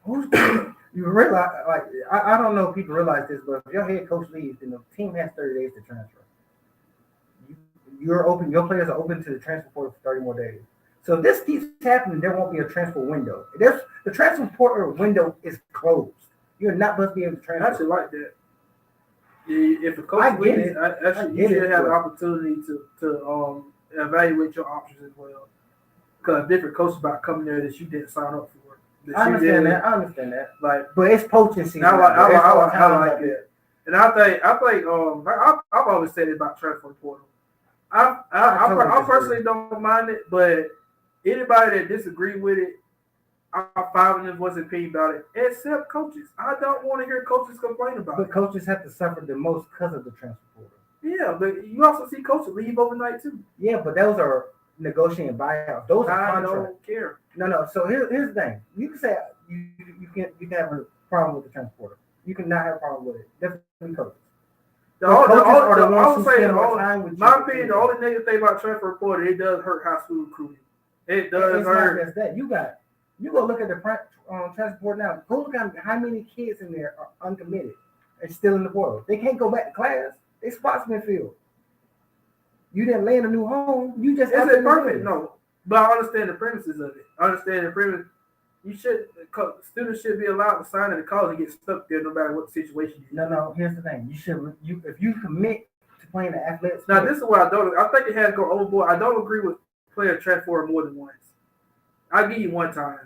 you realize? Like I don't know if people realize this, but if your head coach leaves, then the team has 30 days to transfer. You're open. Your players are open to the transfer portal for 30 more days. So if this keeps happening, there won't be a transfer window. The transfer portal window is closed. You're not supposed to be able to transfer. I actually like that. If a coach leaves, you should have an opportunity to evaluate your options as well. Because different coaches about coming there that you didn't sign up for. I understand that. Like, but it's poaching season. I like it. And I think I've always said it about transfer portal. I personally don't mind it, but anybody that disagrees with it, I'm fine with what's opinion about it, except coaches. I don't want to hear coaches complain about it. But coaches have to suffer the most because of the transfer portal. Yeah, but you also see coaches leave overnight too. Yeah, but those are negotiating buyouts. Those are I contracts. don't care. No. So here's the thing. You can say you can have a problem with the transporter. You cannot have a problem with it. Definitely coaches. I would say, spend more time with my you. opinion, the only negative thing about transfer portal, it does hurt high school recruiting. It does It's hurt. not just that. You go look at the transport now. Go look at how many kids in there are uncommitted and still in the portal. They can't go back to class. They spots been filled. You didn't land a new home. You just Is up it in the perfect? middle. No, but I understand the premises of it. I understand the premise. You should students should be allowed to sign in the college and get stuck there no matter what the situation is. No. Here's the thing. If you commit to playing the athletics. Now this is what I don't. I think it has to go overboard. I don't agree with playing transfer more than once. I'll give you one time.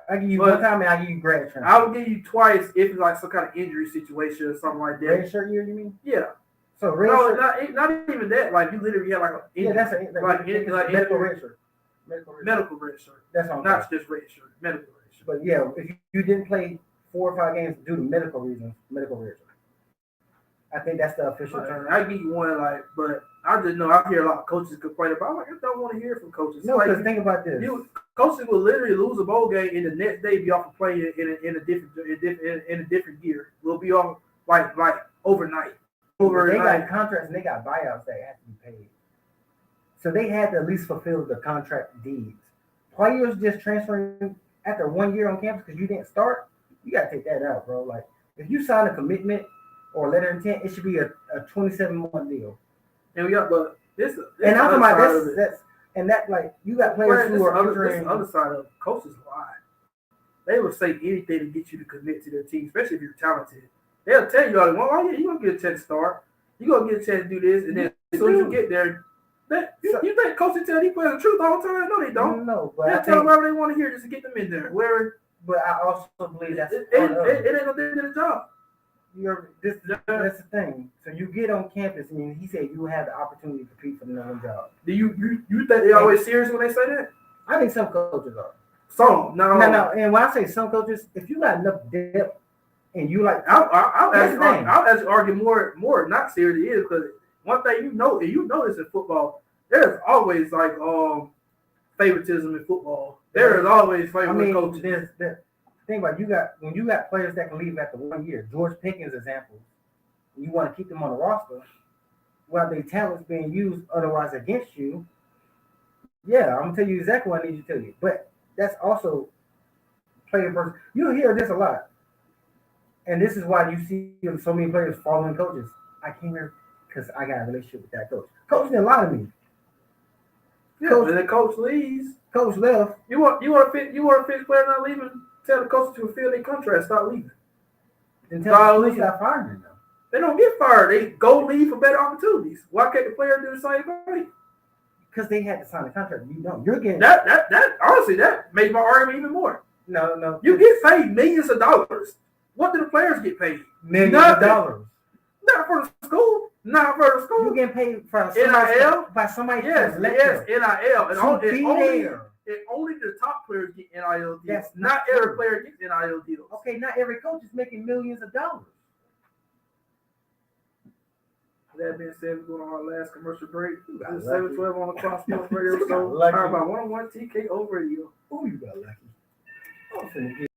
I give you one time and I give you grad transfer. I will give you twice if it's like some kind of injury situation or something like that. Red shirt year, you mean? Yeah. So red shirt. Not even that. Like you literally have like an injury. Yeah, that's medical red shirt. Medical red shirt. That's all. Not just red shirt. Medical red shirt. But yeah, if you didn't play 4 or 5 games due to medical reasons, medical red shirt. I think that's the official term. I give you one, but I just know I hear a lot of coaches complain about. I don't want to hear from coaches. No, because think about this. Coaches will literally lose a bowl game and the next day be off of playing in a different year. We'll be off like overnight. They got contracts and they got buyouts that have to be paid. So they had to at least fulfill the contract deeds. Players just transferring after 1 year on campus because you didn't start, you got to take that out, bro. Like if you sign a commitment or a letter of intent, it should be a 27-month deal. And we got, but this and I'm talking about that's and that like you got players who are this other side of coaches lie. They will say anything to get you to commit to their team, especially if you're talented. They'll tell you all they want. Oh yeah, you're gonna get a chance to start. You're gonna get a chance to do this, and then as soon as you get there, you think coaches tell these players the truth all the time? No, they don't. No, but they'll tell them whatever they want to hear just to get them in there. But I also believe that's it ain't no thing to the job. That's the thing. So you get on campus, and he said you have the opportunity to compete for the number one job. Do you think they're always serious when they say that? I think some coaches are. Some, no. And when I say some coaches, if you got enough depth and you like, I'll actually argue more not serious it is because one thing you know this in football, there's always like favoritism in football. There is always favorite coaches. Think about when you got players that can leave after 1 year. George Pickens example. You want to keep them on the roster while their talent's being used otherwise against you. Yeah, I'm gonna tell you exactly what I need to tell you. But that's also player versus. You hear this a lot, and this is why you see so many players following coaches. I came here because I got a relationship with that coach. Coach didn't lie to me. Yeah, coach, and the coach leaves. Coach left. You want a fixed player not leaving? Tell the coach to fulfill their contract, stop leaving. And tell the coach stop firing them. They don't get fired. They go leave for better opportunities. Why can't the player do the same thing? Because they had to sign a contract. You don't. You're getting that honestly that makes my argument even more. No. You get paid millions of dollars. What do the players get paid? Millions of dollars. Not for the school. Not for the school. You're getting paid for NIL by somebody. Yes, NIL. And only the top players get NIL deals. That's not every player gets NIL deals. Okay, not every coach is making millions of dollars. That being said, we're going on our last commercial break. It's 7:12 on the Cross Sports Radio Show. Powered by 101 TKO Radio. Oh, you got lucky. I'm finna get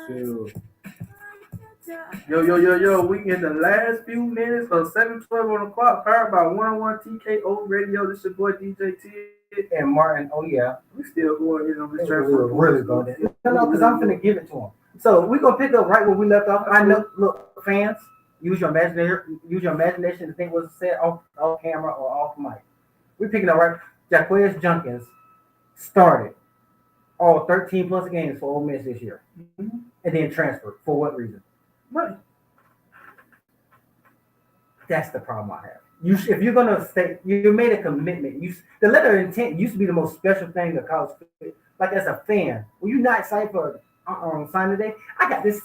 Shoot. Yo. We in the last few minutes of 7:12 on the clock. Powered by 101 TKO Radio. This your boy DJ T. And Martin, oh yeah. We still going in on this We transfer. were really going. No, because I'm finna give it to him. So we're gonna pick up right where we left off. I know, look, fans, use your imagination to think what's said off camera or off mic. We're picking up right. Jaquez Jenkins started all 13 plus games for Ole Miss this year, and then transferred for what reason? Money. That's the problem I have. If you're gonna stay, you made a commitment. The letter of intent used to be the most special thing of college. Like as a fan, were you not excited for sign today? I got this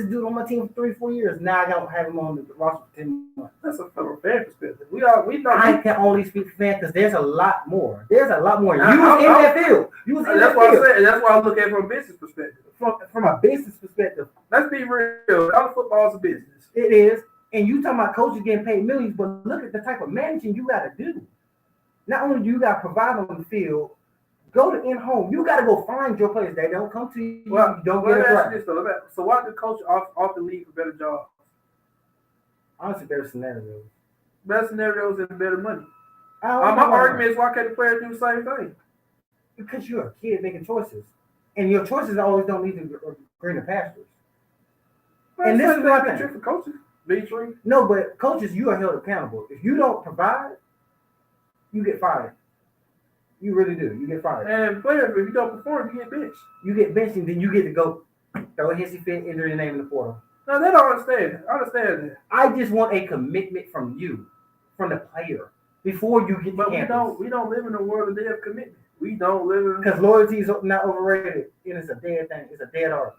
dude on my team for 3-4 years. Now I don't have him on the roster for 10 months. That's a from a fan perspective. We know. I can only speak for fan because there's a lot more. There's a lot more. You was in that field. You was in that field. That's why I said. That's why I look at it from a business perspective. From a business perspective, let's be real. College football is a business. It is. And you talking about coaches getting paid millions, but look at the type of managing you got to do. Not only do you got to provide on the field, go to in-home. You got to go find your players. They don't come to you. Well, you don't get it right. So why do coaches off the league for better jobs? Honestly, better scenarios. Better scenarios and better money. My argument is why can't the players do the same thing? Because you're a kid making choices. And your choices always don't need to greener pastures. And this is not true for coaches. No, but coaches, you are held accountable. If you don't provide, you get fired. You really do. You get fired. And players, if you don't perform, you get benched. You get benched, and then you get to go throw a hissy fit, enter your name in the portal. No, they don't understand. I understand that. I just want a commitment from you, from the player, before you get. But we don't live in a world of dead commitment. We don't live in because loyalty is not overrated, and it's a dead thing. It's a dead art.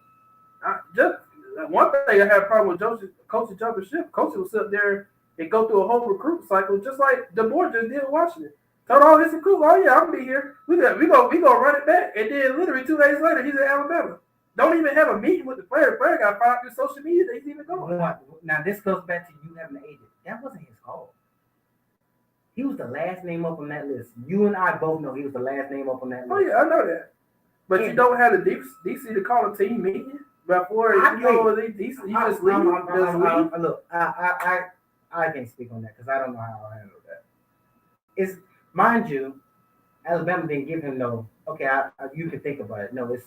One thing I had a problem with coaching jumping ship. Coaches will sit there and go through a whole recruit cycle, just like DeBoer just did in Washington. Told all his recruits, "Oh yeah, I'm gonna be here. We gonna run it back." And then literally 2 days later, he's in Alabama. Don't even have a meeting with the player. The player got fired through social media. He's even going. Now this goes back to you having an agent. That wasn't his call. He was the last name up on that list. You and I both know he was the last name up on that list. Oh yeah, I know that. But you don't have the DC to call a team meeting before you just leave. Look, I can't speak on that because I don't know how I'll handle that. It's mind you, Alabama didn't give him no. Okay, you can think about it. No, it's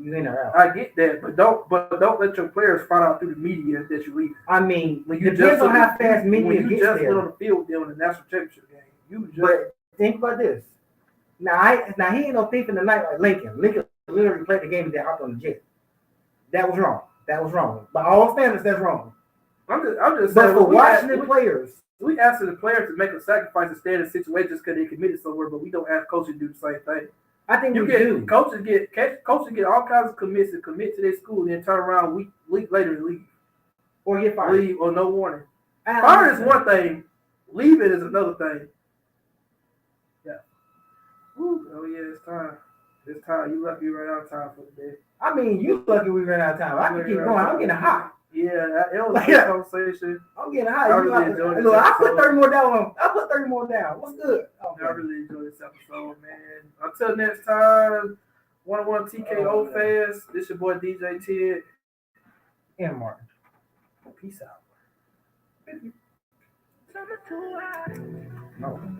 you in or out. I get that, but don't let your players find out through the media that you leave. I mean, when you depends on how fast media gets there. Went on the field during the national championship game. But think about this. Now he ain't no thief in the night like Lincoln. Lincoln literally played the game and then hopped on the jet. That was wrong. By all standards, that's wrong. I'm just but saying. For Washington players, we ask the players to make a sacrifice and stay in a situation just because they committed somewhere, but we don't ask coaches to do the same thing. I think you do. Coaches get all kinds of commits to commit to their school and then turn around week later and leave. Or get fired. Leave or no warning. Firing is one thing. Leaving is another thing. Yeah. Ooh, oh yeah, it's time. It's time. You lucky you ran out of time for the day. I mean, you lucky we ran out of time. I can keep going. I'm getting hot. Yeah, it was a good conversation. I'm getting hot. I put 30 more down. What's good? I really enjoyed this episode, man. Until next time, 101 TKO fans. This your boy DJ Ted and Martin. Peace out. No.